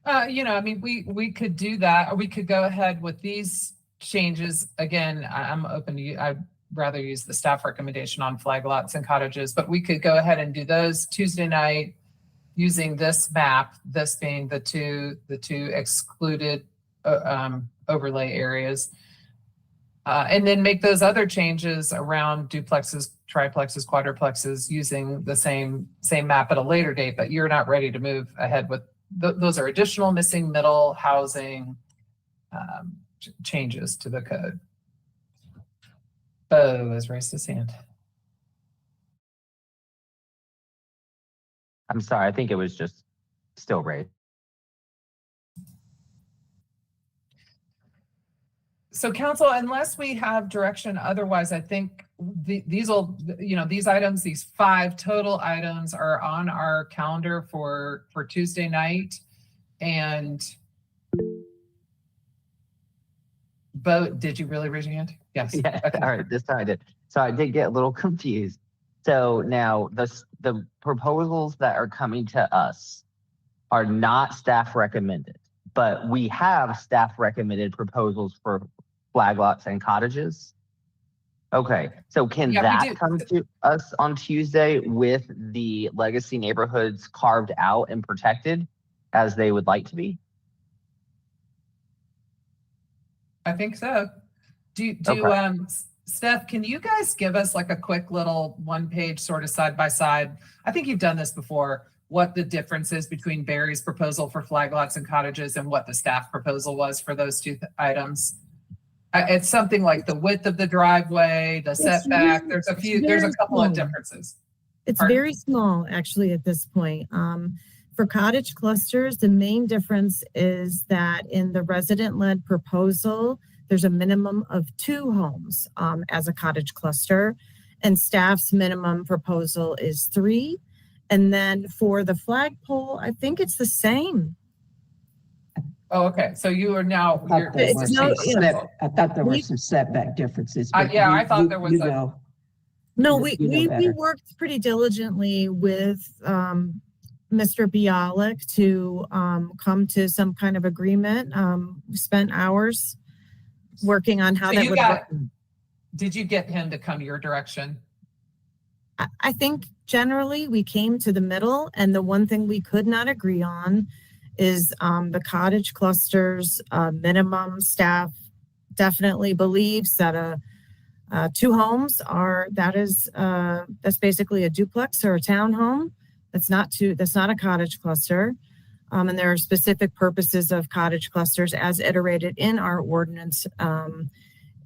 I mean, we could do that, or we could go ahead with these changes. Again, I'm open to I'd rather use the staff recommendation on flag lots and cottages, but we could go ahead and do those Tuesday night using this map, this being the two excluded overlay areas. And then make those other changes around duplexes, triplexes, quadruplexes using the same map at a later date, but you're not ready to move ahead with those are additional missing middle housing changes to the code. Bo has raised his hand. I'm sorry, I think it was just still raised. So council, unless we have direction otherwise, I think these items, these 5 total items are on our calendar for Tuesday night. And did you really raise your hand? Yes. Yeah, Okay. all right, this time I did. So I did get a little confused. So now the proposals that are coming to us are not staff recommended, but we have staff recommended proposals for flag lots and cottages. Okay, so can Yeah, we that do. come to us on Tuesday with the legacy neighborhoods carved out and protected as they would like to be? I think so. Okay. Steph, can you guys give us like a quick little 1-page sort of side by side? I think you've done this before. What the difference is between Barry's proposal for flag lots and cottages and what the staff proposal was for those 2 items? It's something like the width of the driveway, the setback. There's a couple of differences. It's Pardon? very small, actually, at this point. For cottage clusters, the main difference is that in the resident-led proposal, there's a minimum of 2 homes as a cottage cluster, and staff's minimum proposal is 3. And then for the flagpole, I think it's the same. Oh, okay. So you are now. I thought there were some setback differences. but Yeah, I thought there was you a- know, No, You know we better. worked pretty diligently with Mr. Bialik to come to some kind of agreement. We spent hours working on how So that you would got- work. Did you get him to come your direction? I think generally we came to the middle, and the one thing we could not agree on is the cottage clusters minimum. Staff definitely believes that 2 homes that's basically a duplex or a townhome. That's not a cottage cluster. And there are specific purposes of cottage clusters as iterated in our ordinance.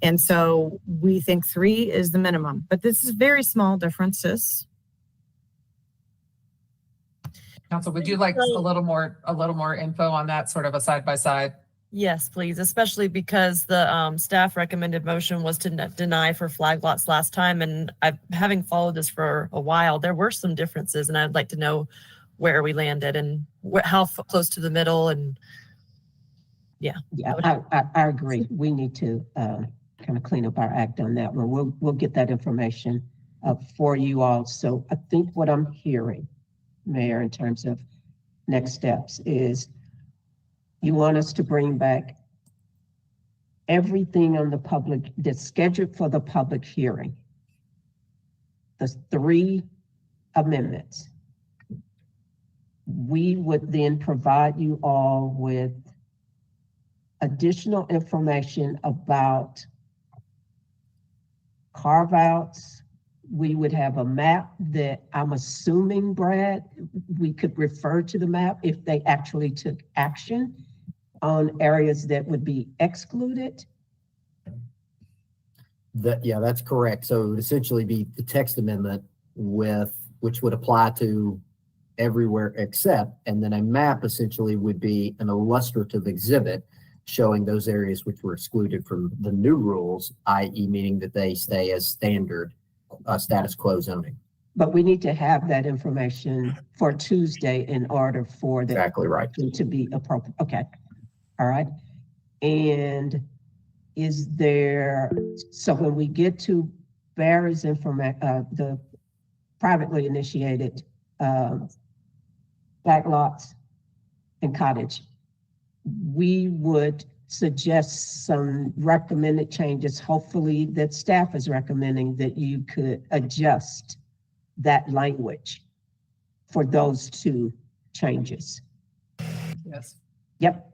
And so we think 3 is the minimum, but this is very small differences. Council, would you like a little more info on that, sort of a side by side? Yes, please, especially because the staff recommended motion was to deny for flag lots last time. And having followed this for a while, there were some differences, and I'd like to know where we landed and how close to the middle. And Yeah, I agree. We need to kind of clean up our act on that one. We'll get that information for you all. So I think what I'm hearing, Mayor, in terms of next steps is you want us to bring back everything on that's scheduled for the public hearing. The 3 amendments. We would then provide you all with additional information about carve-outs. We would have a map that I'm assuming, Brad, we could refer to the map if they actually took action on areas that would be excluded. That's correct. So it would essentially be the text amendment which would apply to everywhere except, and then a map essentially would be an illustrative exhibit showing those areas which were excluded from the new rules, i.e. meaning that they stay as standard status quo zoning. But we need to have that information for Tuesday in order for the Exactly right. to be appropriate. Okay. All right. And so when we get to Barry's the privately initiated back lots and cottage, we would suggest some recommended changes, hopefully that staff is recommending that you could adjust that language for those 2 changes. Yes. Yep.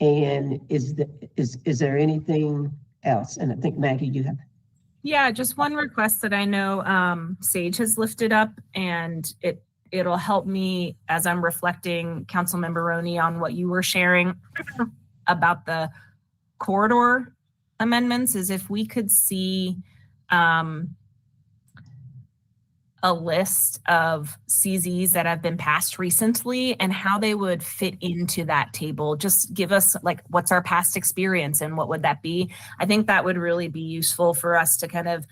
And is there anything else? And I think Maggie, you have. Yeah, just one request that I know Sage has lifted up, and it'll help me as I'm reflecting, Councilmember Roney, on what you were sharing about the corridor amendments, is if we could see a list of CZs that have been passed recently and how they would fit into that table. Just give us like, what's our past experience and what would that be? I think that would really be useful for us to kind of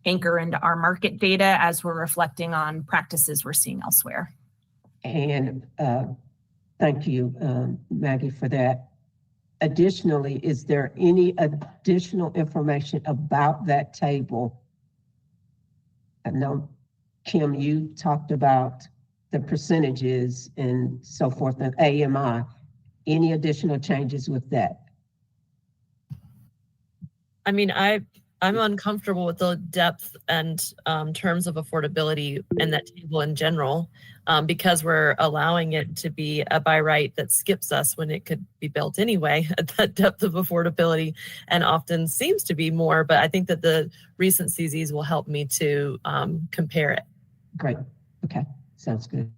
anchor into our market data as we're reflecting on practices we're seeing elsewhere. And thank you, Maggie, for that. Additionally, is there any additional information about that table? I know, Kim, you talked about the percentages and so forth of AMI. Any additional changes with that? I mean, I'm uncomfortable with the depth and terms of affordability in that table in general, because we're allowing it to be a by right that skips us when it could be built anyway at that depth of affordability, and often seems to be more. But I think that the recent CZs will help me to compare it. Great. Okay. Sounds good.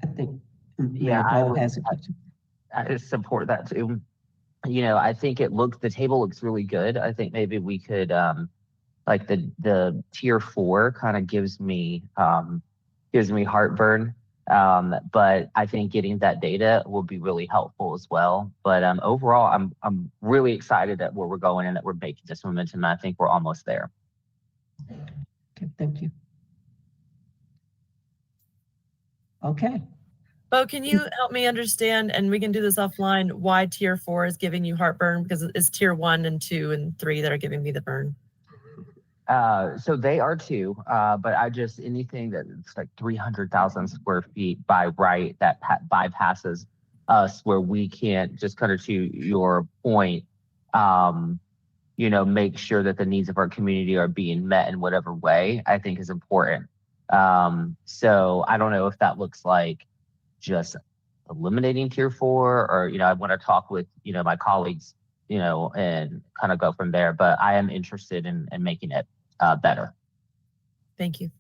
I think Yeah, Mayor Bowe has a question. I support that too. You know, I think the table looks really good. I think maybe we could, like the tier 4 kind of gives me heartburn. But I think getting that data will be really helpful as well. But overall, I'm really excited at where we're going and that we're making this momentum. I think we're almost there. Okay, thank you. Okay. Bo, can you help me understand, and we can do this offline, why tier 4 is giving you heartburn? Because it's tier 1 and 2 and 3 that are giving me the burn. So they are too, but anything that's like 300,000 square feet by right that bypasses us, where we can't, just kind of to your point, make sure that the needs of our community are being met in whatever way, I think is important. So I don't know if that looks like just eliminating tier 4, or, I want to talk with, my colleagues, and kind of go from there, but I am interested in making it better. Thank you.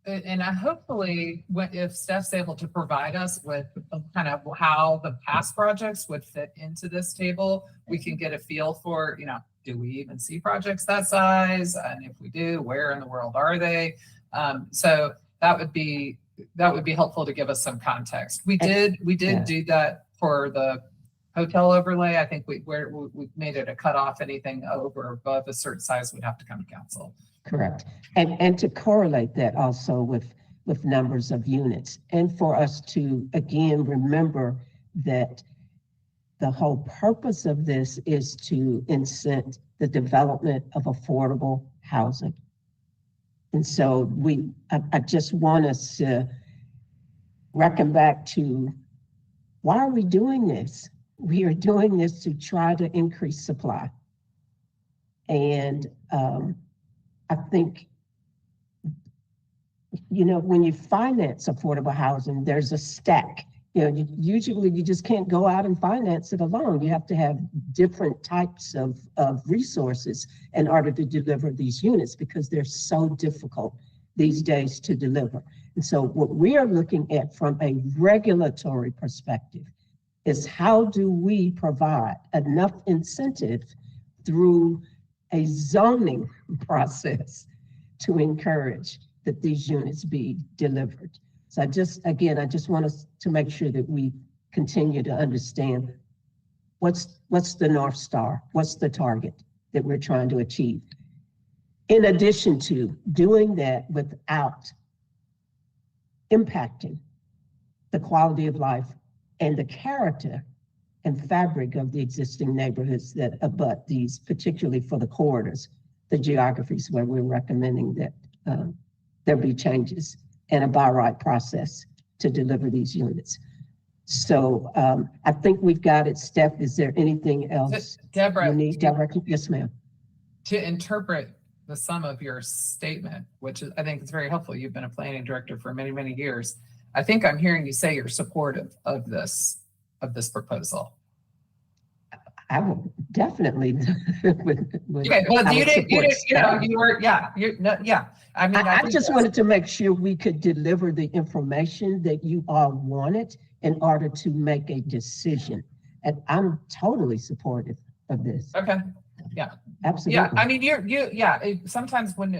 And hopefully, if Steph's able to provide us with kind of how the past projects would fit into this table, we can get a feel for, do we even see projects that size? And if we do, where in the world are they? So that would be helpful to give us some context. We did do that for the hotel overlay. I think we made it a cutoff. Anything above a certain size would have to come to council. Correct. And to correlate that also with numbers of units, and for us to again remember that the whole purpose of this is to incent the development of affordable housing. And so I just want us to reckon back to, why are we doing this? We are doing this to try to increase supply. And I think, when you finance affordable housing, there's a stack. Usually you just can't go out and finance it alone. You have to have different types of resources in order to deliver these units, because they're so difficult these days to deliver. And so what we are looking at from a regulatory perspective is, how do we provide enough incentive through a zoning process to encourage that these units be delivered? So I just want us to make sure that we continue to understand what's the North Star, what's the target that we're trying to achieve. In addition to doing that without impacting the quality of life and the character and fabric of the existing neighborhoods that abut these, particularly for the corridors, the geographies where we're recommending that there be changes and a by right process to deliver these units. So I think we've got it. Steph, is there anything else Deborah, you need directly? Yes, ma'am. To interpret the sum of your statement, which I think is very helpful. You've been a planning director for many, many years. I think I'm hearing you say you're supportive of this proposal. I will definitely. Okay, well, you were, yeah. I mean, I just wanted to make sure we could deliver the information that you all wanted in order to make a decision. And I'm totally supportive of this. Okay, yeah. Absolutely. I mean, sometimes when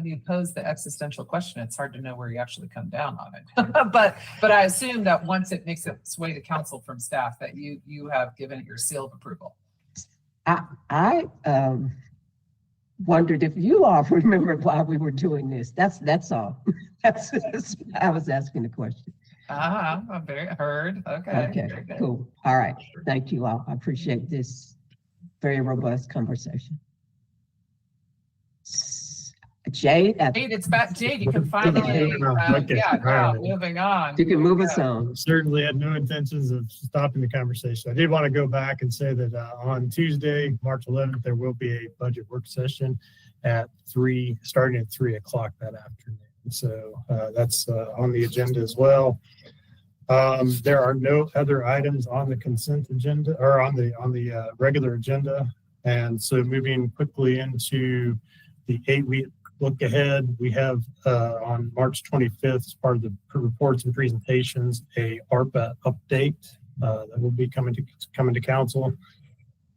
you pose the existential question, it's hard to know where you actually come down on it. but I assume that once it makes its way to council from staff, that you have given it your seal of approval. I wondered if you all remembered why we were doing this. That's all. That's I was asking the question. I'm very heard. Okay. Okay, cool. All right. Thank you all. I appreciate this very robust conversation. Jade, It's back. Jade, you can finally, moving on. You can move us on. Certainly had no intentions of stopping the conversation. I did want to go back and say that on Tuesday, March 11th, there will be a budget work session starting at 3 o'clock that afternoon. So that's on the agenda as well. There are no other items on the consent agenda or on the regular agenda. And so moving quickly into the 8-week look ahead, we have on March 25th, as part of the reports and presentations, a ARPA update that will be coming to council.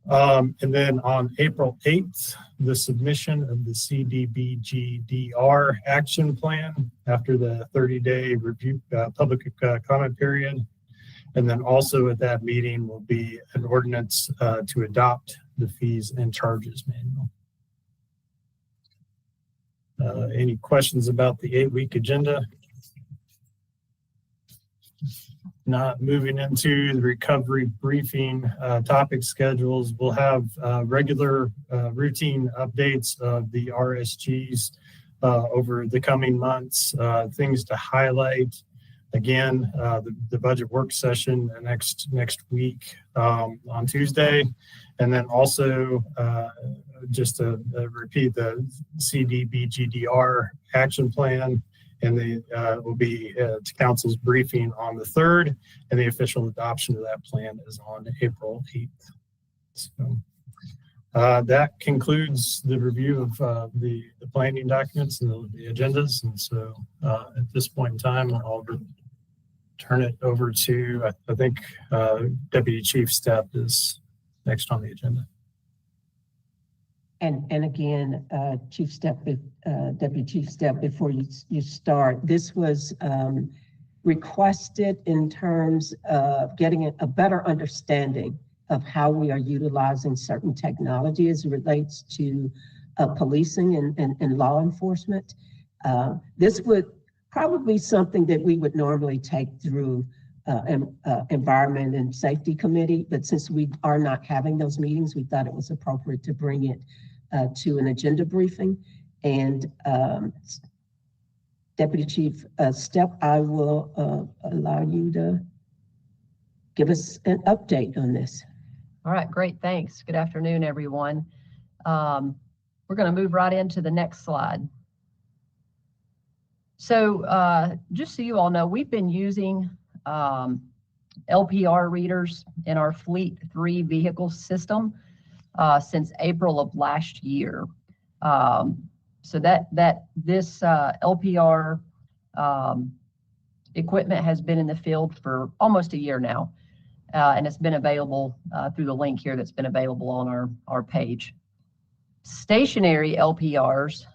And then on April 8th, the submission of the CDBGDR action plan after the 30-day review public comment period. And then also at that meeting will be an ordinance to adopt the fees and charges manual. Any questions about the 8-week agenda? Not moving into the recovery briefing topic schedules. We'll have regular routine updates of the RSGs over the coming months. Things to highlight. Again, the budget work session next week on Tuesday. And then also just to repeat the CDBGDR action plan. And they will be to council's briefing on the 3rd, and the official adoption of that plan is on April 8th. So that concludes the review of the planning documents and the agendas. And so at this point in time, I'll turn it over to, I think, Deputy Chief Stepp is next on the agenda. And again, Chief Stepp, Deputy Chief Stepp, before you start, this was requested in terms of getting a better understanding of how we are utilizing certain technology as it relates to policing and law enforcement. This would probably be something that we would normally take through Environment and Safety Committee, but since we are not having those meetings, we thought it was appropriate to bring it to an agenda briefing. And Deputy Chief Stepp, I will allow you to give us an update on this. All right, great, thanks. Good afternoon, everyone. We're going to move right into the next slide. So just so you all know, we've been using LPR readers in our Fleet 3 vehicle system since April of last year. So this LPR equipment has been in the field for almost a year now, and it's been available through the link here that's been available on our page. Stationary LPRs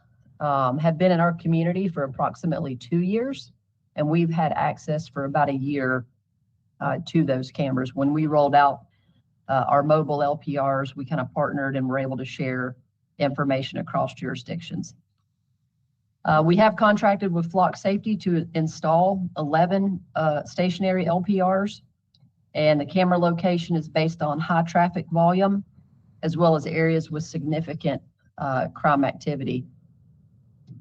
have been in our community for approximately 2 years, and we've had access for about a year to those cameras. When we rolled out our mobile LPRs, we kind of partnered and were able to share information across jurisdictions. We have contracted with Flock Safety to install 11 stationary LPRs, and the camera location is based on high traffic volume, as well as areas with significant crime activity.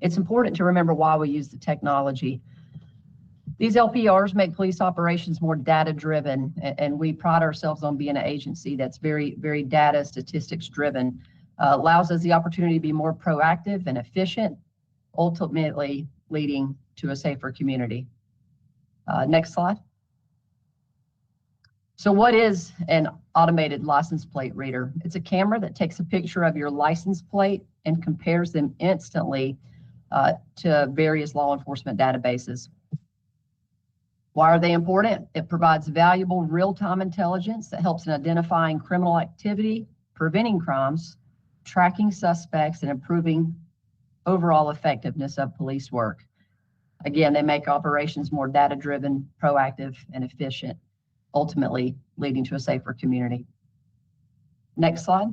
It's important to remember why we use the technology. These LPRs make police operations more data-driven, and we pride ourselves on being an agency that's very, very data statistics-driven. Allows us the opportunity to be more proactive and efficient, ultimately leading to a safer community. Next slide. So what is an automated license plate reader? It's a camera that takes a picture of your license plate and compares them instantly to various law enforcement databases. Why are they important? It provides valuable real-time intelligence that helps in identifying criminal activity, preventing crimes, tracking suspects and improving overall effectiveness of police work. Again, they make operations more data-driven, proactive, and efficient, ultimately leading to a safer community. Next slide.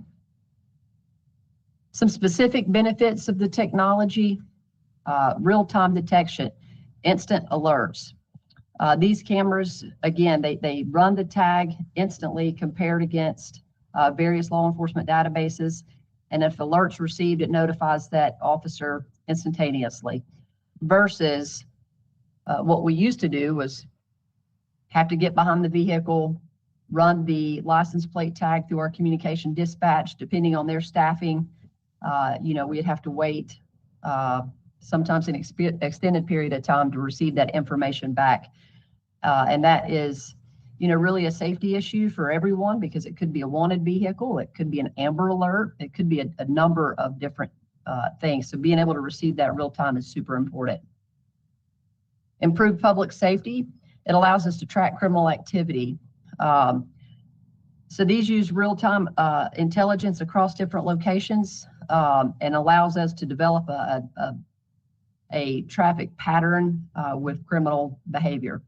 Some specific benefits of the technology: real-time detection, instant alerts. These cameras, again, they run the tag instantly compared against various law enforcement databases. And if alerts received, it notifies that officer instantaneously, versus what we used to do was have to get behind the vehicle, run the license plate tag through our communication dispatch. Depending on their staffing, we'd have to wait sometimes an extended period of time to receive that information back. And that is, really a safety issue for everyone, because it could be a wanted vehicle, it could be an Amber Alert, it could be a number of different things. So being able to receive that real time is super important. Improved public safety. It allows us to track criminal activity. So these use real-time intelligence across different locations, and allows us to develop a traffic pattern with criminal behavior.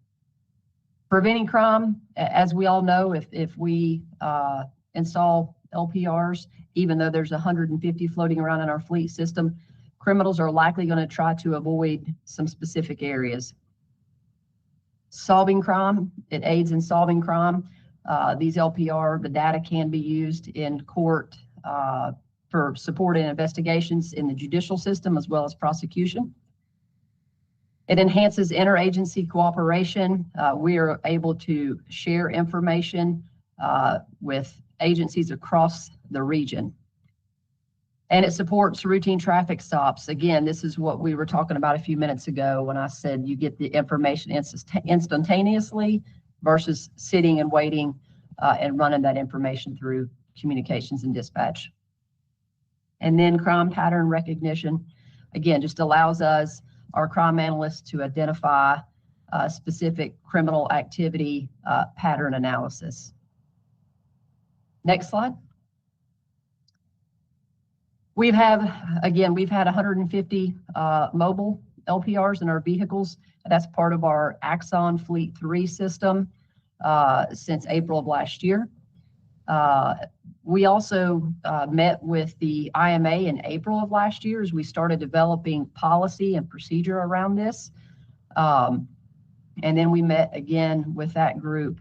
Preventing crime, as we all know, if we install LPRs, even though there's 150 floating around in our fleet system, criminals are likely going to try to avoid some specific areas. Solving crime, it aids in solving crime. These LPR, the data can be used in court for support in investigations in the judicial system as well as prosecution. It enhances interagency cooperation. We are able to share information with agencies across the region. And it supports routine traffic stops. Again, this is what we were talking about a few minutes ago when I said you get the information instantaneously versus sitting and waiting and running that information through communications and dispatch. And then crime pattern recognition, again, just allows us, our crime analysts, to identify specific criminal activity pattern analysis. Next slide. We've had 150 mobile LPRs in our vehicles. That's part of our Axon Fleet 3 system since April of last year. We also met with the IMA in April of last year as we started developing policy and procedure around this. And then we met again with that group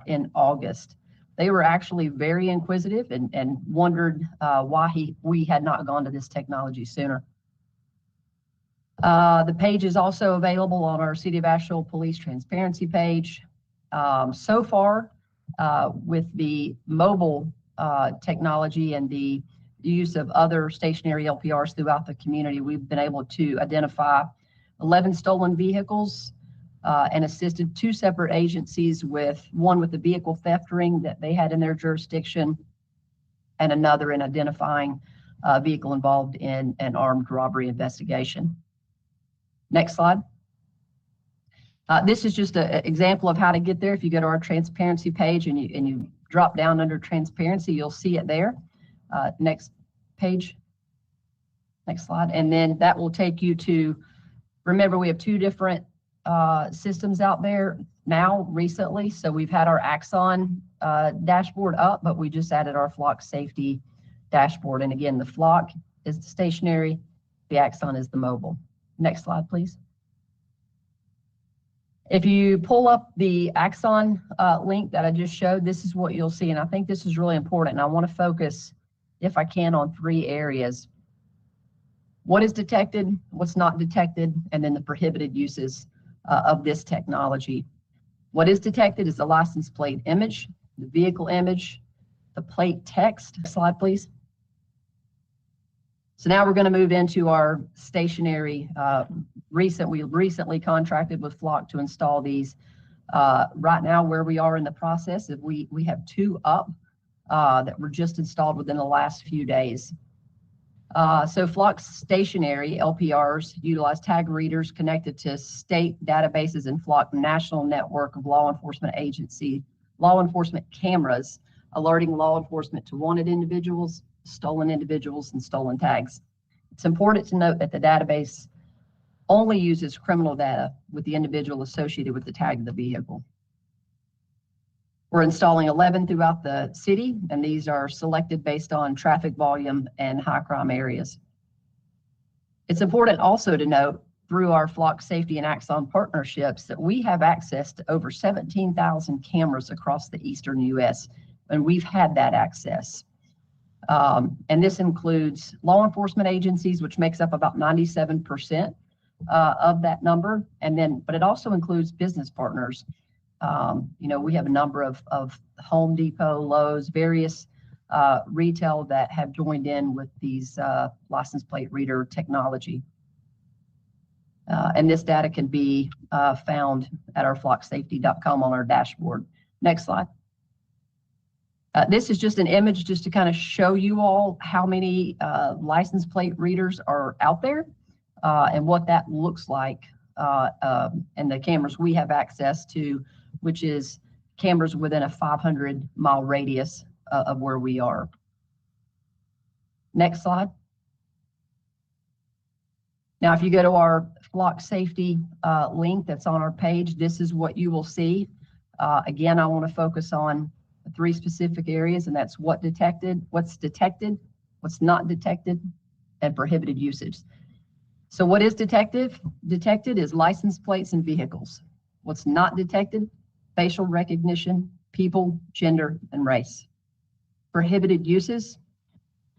in August. They were actually very inquisitive and wondered why we had not gone to this technology sooner. The page is also available on our City of Asheville Police Transparency page. So far, with the mobile technology and the use of other stationary LPRs throughout the community, we've been able to identify 11 stolen vehicles and assisted 2 separate agencies, one with the vehicle theft ring that they had in their jurisdiction, and another in identifying a vehicle involved in an armed robbery investigation. Next slide. This is just an example of how to get there. If you go to our transparency page and you drop down under transparency, you'll see it there. Next page. Next slide. And then that will take you to, remember, we have 2 different systems out there now recently. So we've had our Axon dashboard up, but we just added our Flock safety dashboard. And again, the Flock is the stationary, the Axon is the mobile. Next slide, please. If you pull up the Axon link that I just showed, this is what you'll see. And I think this is really important. And I want to focus, if I can, on 3 areas. What is detected, what's not detected, and then the prohibited uses of this technology. What is detected is the license plate image, the vehicle image, the plate text. Next slide, please. So now we're going to move into our stationary. We recently contracted with Flock to install these. Right now, where we are in the process, we have 2 up that were just installed within the last few days. So Flock's stationary LPRs utilize tag readers connected to state databases and Flock national network of law enforcement cameras, alerting law enforcement to wanted individuals stolen individuals, and stolen tags. It's important to note that the database only uses criminal data with the individual associated with the tag of the vehicle. We're installing 11 throughout the city, and these are selected based on traffic volume and high crime areas. It's important also to note through our Flock Safety and Axon partnerships that we have access to over 17,000 cameras across the eastern U.S., and we've had that access. And this includes law enforcement agencies, which makes up about 97% of that number. But it also includes business partners. We have a number of Home Depot, Lowe's, various retail that have joined in with these license plate reader technology. And this data can be found at our flocksafety.com on our dashboard. Next slide. This is just an image just to kind of show you all how many license plate readers are out there and what that looks like, and the cameras we have access to, which is cameras within a 500-mile radius of where we are. Next slide. Now, if you go to our Flock Safety link that's on our page, this is what you will see. Again, I want to focus on 3 specific areas, and that's what's detected, what's not detected, and prohibited usage. So what is detected? Detected is license plates and vehicles. What's not detected? Facial recognition, people, gender, and race. Prohibited uses,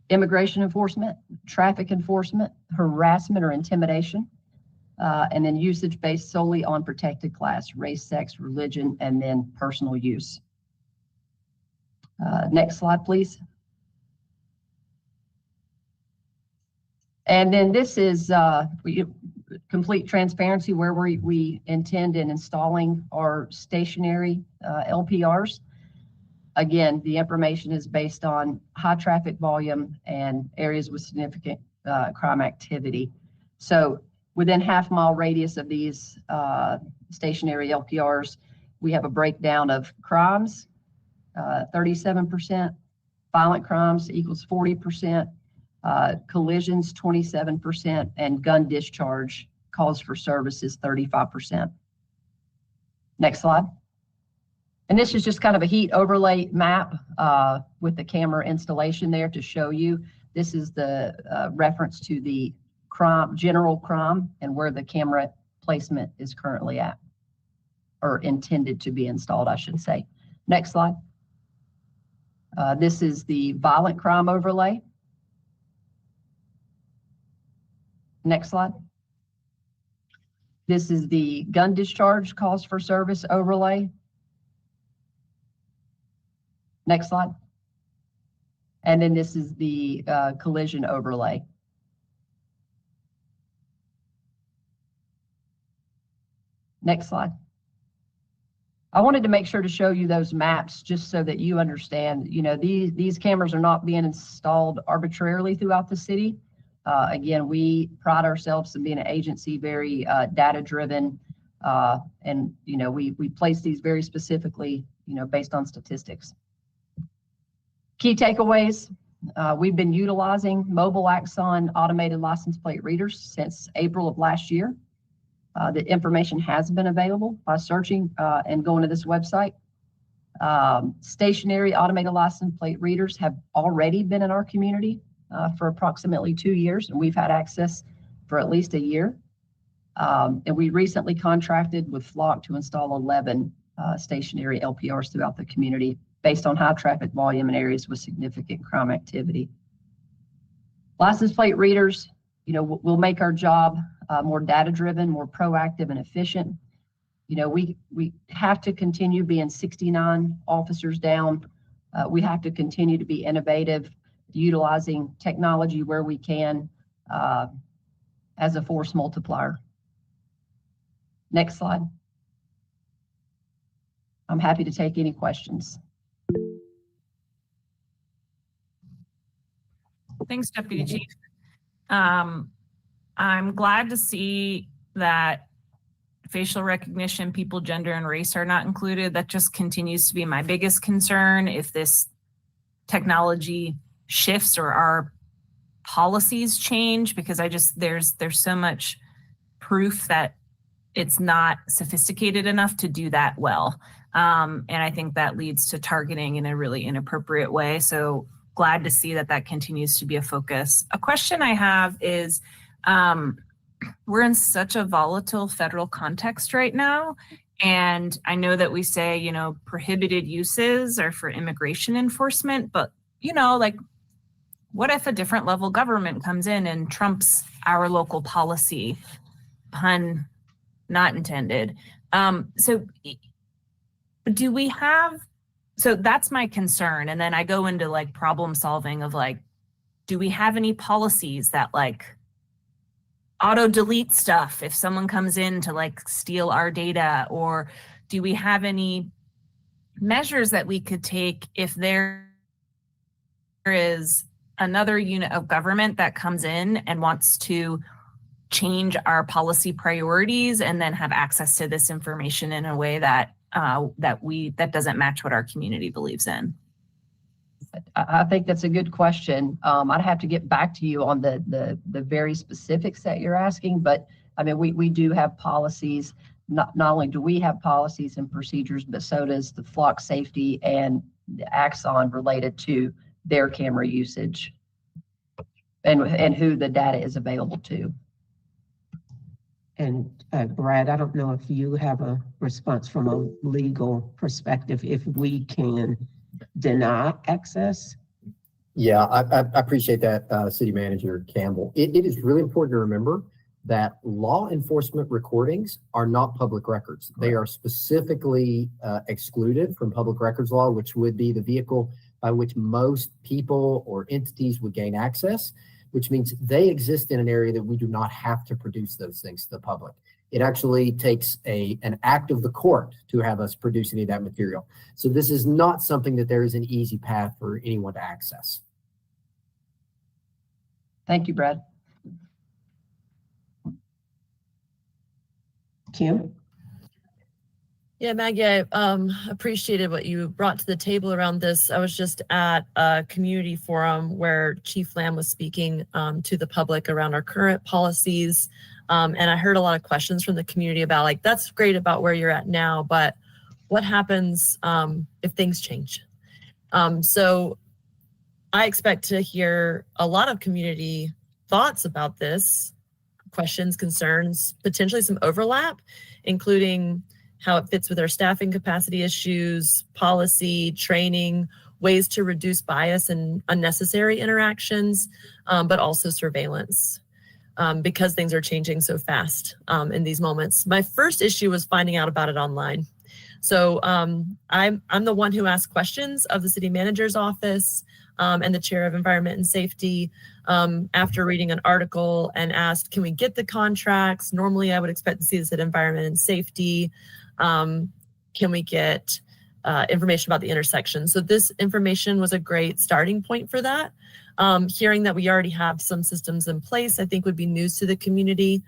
immigration enforcement, traffic enforcement, harassment or intimidation, and then usage based solely on protected class, race, sex, religion, and then personal use. Next slide, please. And then this is complete transparency where we intend in installing our stationary LPRs. Again, the information is based on high traffic volume and areas with significant crime activity. So within half-mile radius of these stationary LPRs, we have a breakdown of crimes, 37%, violent crimes equals 40%, collisions 27%, and gun discharge calls for services 35%. Next slide. And this is just kind of a heat overlay map with the camera installation there to show you. This is the reference to the crime, general crime, and where the camera placement is currently at, or intended to be installed, I should say. Next slide. This is the violent crime overlay. Next slide. This is the gun discharge calls for service overlay. Next slide. And then this is the collision overlay. Next slide. I wanted to make sure to show you those maps just so that you understand, these cameras are not being installed arbitrarily throughout the city. Again, we pride ourselves in being an agency very data-driven, and we place these very specifically, based on statistics. Key takeaways: we've been utilizing mobile Axon automated license plate readers since April of last year. The information has been available by searching and going to this website. Stationary automated license plate readers have already been in our community for approximately 2 years, and we've had access for at least a year. And we recently contracted with Flock to install 11 stationary LPRs throughout the community based on high traffic volume in areas with significant crime activity. License plate readers, will make our job more data-driven, more proactive, and efficient. We have to continue being 69 officers down. We have to continue to be innovative, utilizing technology where we can as a force multiplier. Next slide. I'm happy to take any questions. Thanks, Deputy Chief. I'm glad to see that facial recognition, people, gender, and race are not included. That just continues to be my biggest concern. If this technology shifts or our policies change, because there's so much proof that it's not sophisticated enough to do that well. And I think that leads to targeting in a really inappropriate way. So glad to see that continues to be a focus. A question I have is, we're in such a volatile federal context right now. And I know that we say, prohibited uses are for immigration enforcement, but, like, what if a different level government comes in and trumps our local policy? Pun not intended. So that's my concern. And then I go into like problem solving of like, do we have any policies that like auto delete stuff if someone comes in to like steal our data? Or do we have any measures that we could take if there is another unit of government that comes in and wants to change our policy priorities and then have access to this information in a way that doesn't match what our community believes in? I think that's a good question. I'd have to get back to you on the very specifics that you're asking, but I mean, we do have policies. Not only do we have policies and procedures, but so does the Flock Safety and the Axon related to their camera usage and who the data is available to. And Brad, I don't know if you have a response from a legal perspective, if we can deny access. Yeah, I appreciate that, City Manager Campbell. It is really important to remember that law enforcement recordings are not public records. They are specifically excluded from public records law, which would be the vehicle by which most people or entities would gain access, which means they exist in an area that we do not have to produce those things to the public. It actually takes an act of the court to have us produce any of that material. So this is not something that there is an easy path for anyone to access. Thank you, Brad. Kim? Yeah, Maggie, I appreciated what you brought to the table around this. I was just at a community forum where Chief Lamb was speaking to the public around our current policies. And I heard a lot of questions from the community about like, that's great about where you're at now, but what happens if things change? So I expect to hear a lot of community thoughts about this, questions, concerns, potentially some overlap, including how it fits with our staffing capacity issues, policy, training, ways to reduce bias and unnecessary interactions, but also surveillance, because things are changing so fast in these moments. My first issue was finding out about it online. So I'm the one who asked questions of the city manager's office and the chair of environment and safety after reading an article and asked, can we get the contracts? Normally I would expect to see this at environment and safety. Can we get information about the intersection? So this information was a great starting point for that. Hearing that we already have some systems in place, I think would be news to the community.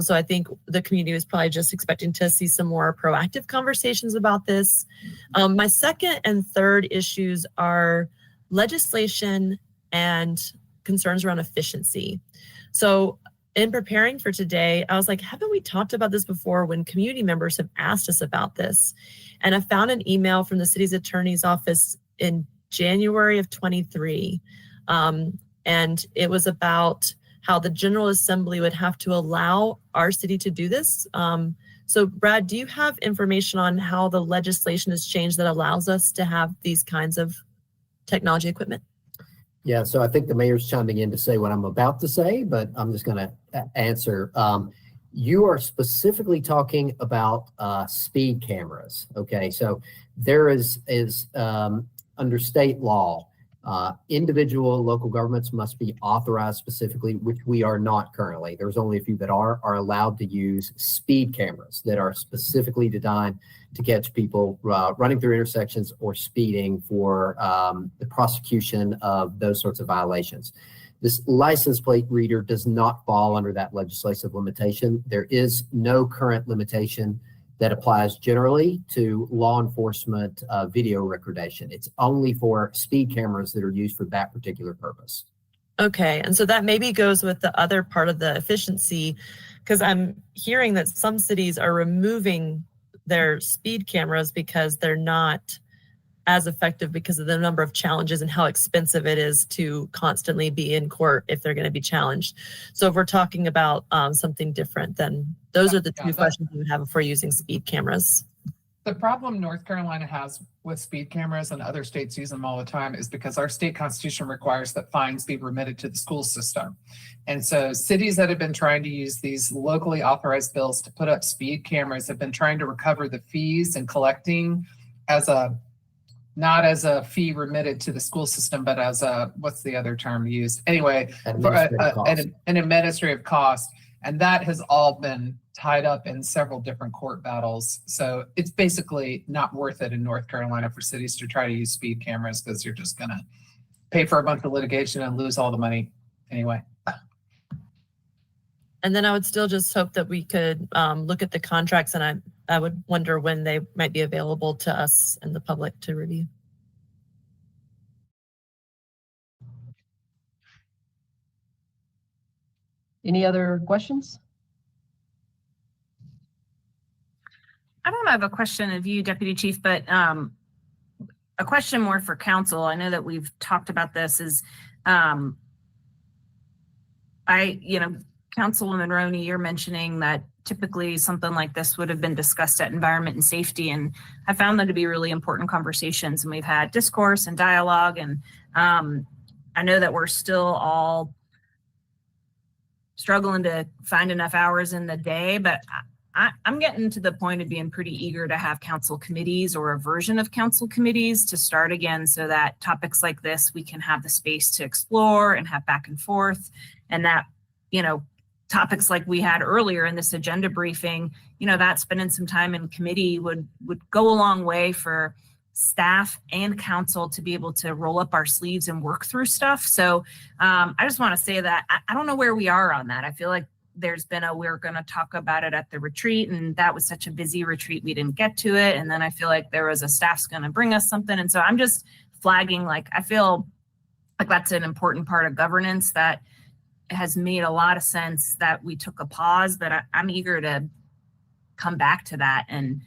So I think the community was probably just expecting to see some more proactive conversations about this. My second and third issues are legislation and concerns around efficiency. So in preparing for today, I was like, haven't we talked about this before when community members have asked us about this? And I found an email from the city's attorney's office in January of 23. And it was about how the General Assembly would have to allow our city to do this. So Brad, do you have information on how the legislation has changed that allows us to have these kinds of technology equipment? Yeah, so I think the mayor's chiming in to say what I'm about to say, but I'm just going to answer. You are specifically talking about speed cameras. Okay, so there is under state law, individual local governments must be authorized specifically, which we are not currently. There's only a few that are allowed to use speed cameras that are specifically designed to catch people running through intersections or speeding for the prosecution of those sorts of violations. This license plate reader does not fall under that legislative limitation. There is no current limitation that applies generally to law enforcement video recordation. It's only for speed cameras that are used for that particular purpose. Okay, and so that maybe goes with the other part of the efficiency, because I'm hearing that some cities are removing their speed cameras because they're not as effective because of the number of challenges and how expensive it is to constantly be in court if they're going to be challenged. So if we're talking about something different, then those are the two questions you would have for using speed cameras. The problem North Carolina has with speed cameras, and other states use them all the time, is because our state constitution requires that fines be remitted to the school system. And so cities that have been trying to use these locally authorized bills to put up speed cameras have been trying to recover the fees and collecting as not as a fee remitted to the school system, but as what's the other term used? Anyway, for an administrative cost. And that has all been tied up in several different court battles. So it's basically not worth it in North Carolina for cities to try to use speed cameras, because you're just going to pay for a bunch of litigation and lose all the money anyway. And then I would still just hope that we could look at the contracts, and I would wonder when they might be available to us and the public to review. Any other questions? I don't have a question of you, Deputy Chief, but a question more for council. I know that we've talked about this is, Councilwoman Roney, you're mentioning that typically something like this would have been discussed at Environment and Safety, and I found them to be really important conversations, and we've had discourse and dialogue, and I know that we're still all struggling to find enough hours in the day, but I'm getting to the point of being pretty eager to have council committees or a version of council committees to start again, so that topics like this, we can have the space to explore and have back and forth, and that, topics like we had earlier in this agenda briefing, that spending some time in committee would go a long way for staff and council to be able to roll up our sleeves and work through stuff. So I just want to say that I don't know where we are on that. I feel like there's been we're going to talk about it at the retreat, and that was such a busy retreat, we didn't get to it. And then I feel like there was a staff's going to bring us something. And so I'm just flagging, I feel like that's an important part of governance that has made a lot of sense that we took a pause, but I'm eager to come back to that. And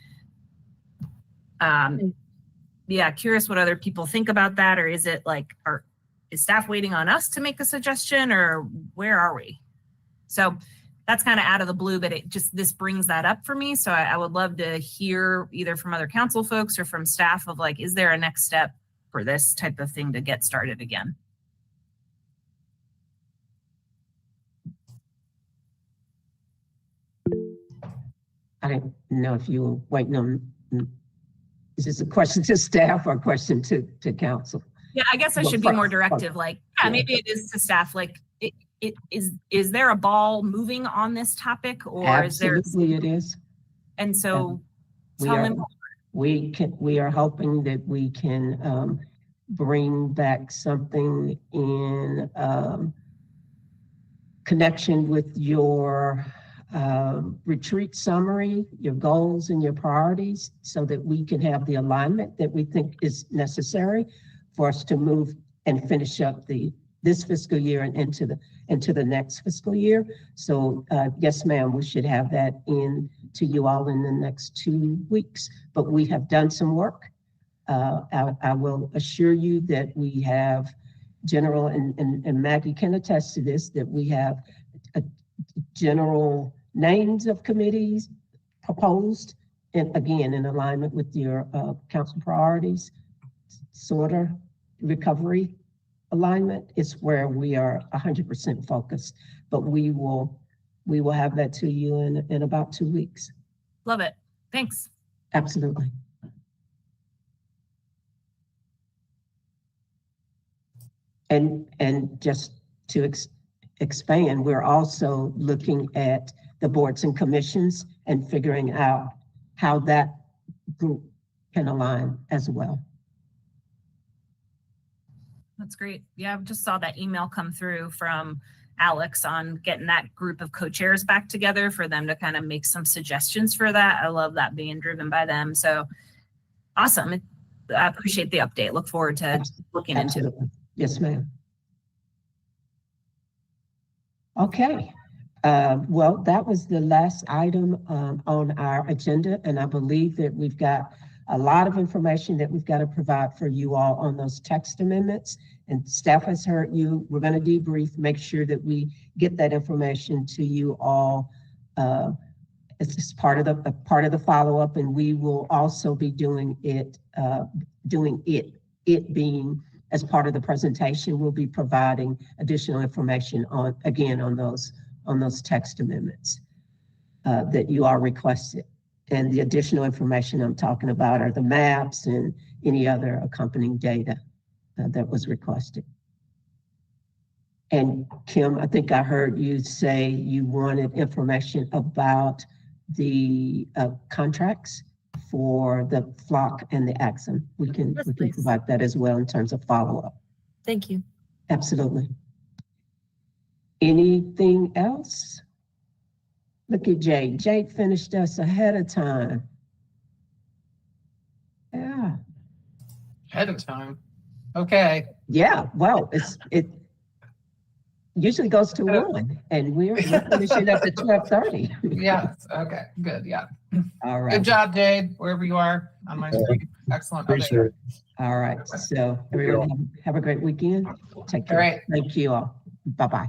curious what other people think about that, or is it is staff waiting on us to make a suggestion, or where are we? So that's kind of out of the blue, but this brings that up for me. So I would love to hear either from other council folks or from staff of is there a next step for this type of thing to get started again? I don't know if you were waiting on, is this a question to staff or a question to council? Yeah, I guess I should be more directive. Maybe it is to staff. Is there a ball moving on this topic, or Absolutely it is. And so we are hoping that we can bring back something in connection with your retreat summary, your goals and your priorities, so that we can have the alignment that we think is necessary for us to move and finish up this fiscal year and into the next fiscal year. So yes, ma'am, we should have that in to you all in the next 2 weeks. But we have done some work. I will assure you that we have general, and Maggie can attest to this, that we have a general names of committees proposed, and again, in alignment with your council priorities. SORTA recovery alignment is where we are 100% focused, but we will have that to you in about 2 weeks. Love it. Thanks. Absolutely. And just to expand, we're also looking at the boards and commissions and figuring out how that group can align as well. That's great. Yeah, I just saw that email come through from Alex on getting that group of co-chairs back together for them to kind of make some suggestions for that. I love that being driven by them. So awesome. I appreciate the update. Look forward to looking into it. Absolutely. Yes, ma'am. Okay. Well, that was the last item on our agenda, and I believe that we've got a lot of information that we've got to provide for you all on those text amendments. And staff has heard you. We're going to debrief, make sure that we get that information to you all. It's just part of the follow-up, and we will also be doing it being as part of the presentation. We'll be providing additional information on those text amendments that you all requested. And the additional information I'm talking about are the maps and any other accompanying data that was requested. And Kim, I think I heard you say you wanted information about the contracts for the flock and the Axon. We can provide that as well in terms of follow-up. Thank you. Absolutely. Anything else? Look at Jade. Jade finished us ahead of time. Yeah. Ahead of time. Okay. Yeah. Well, it usually goes to 1, and we're finishing up at 12:30. Yes. Okay. Good. Yeah. All right. Good job, Jade, wherever you are on my screen. Excellent. Okay. Appreciate it. All right. So everyone have a great weekend. Take care. All right. Thank you all. Bye-bye.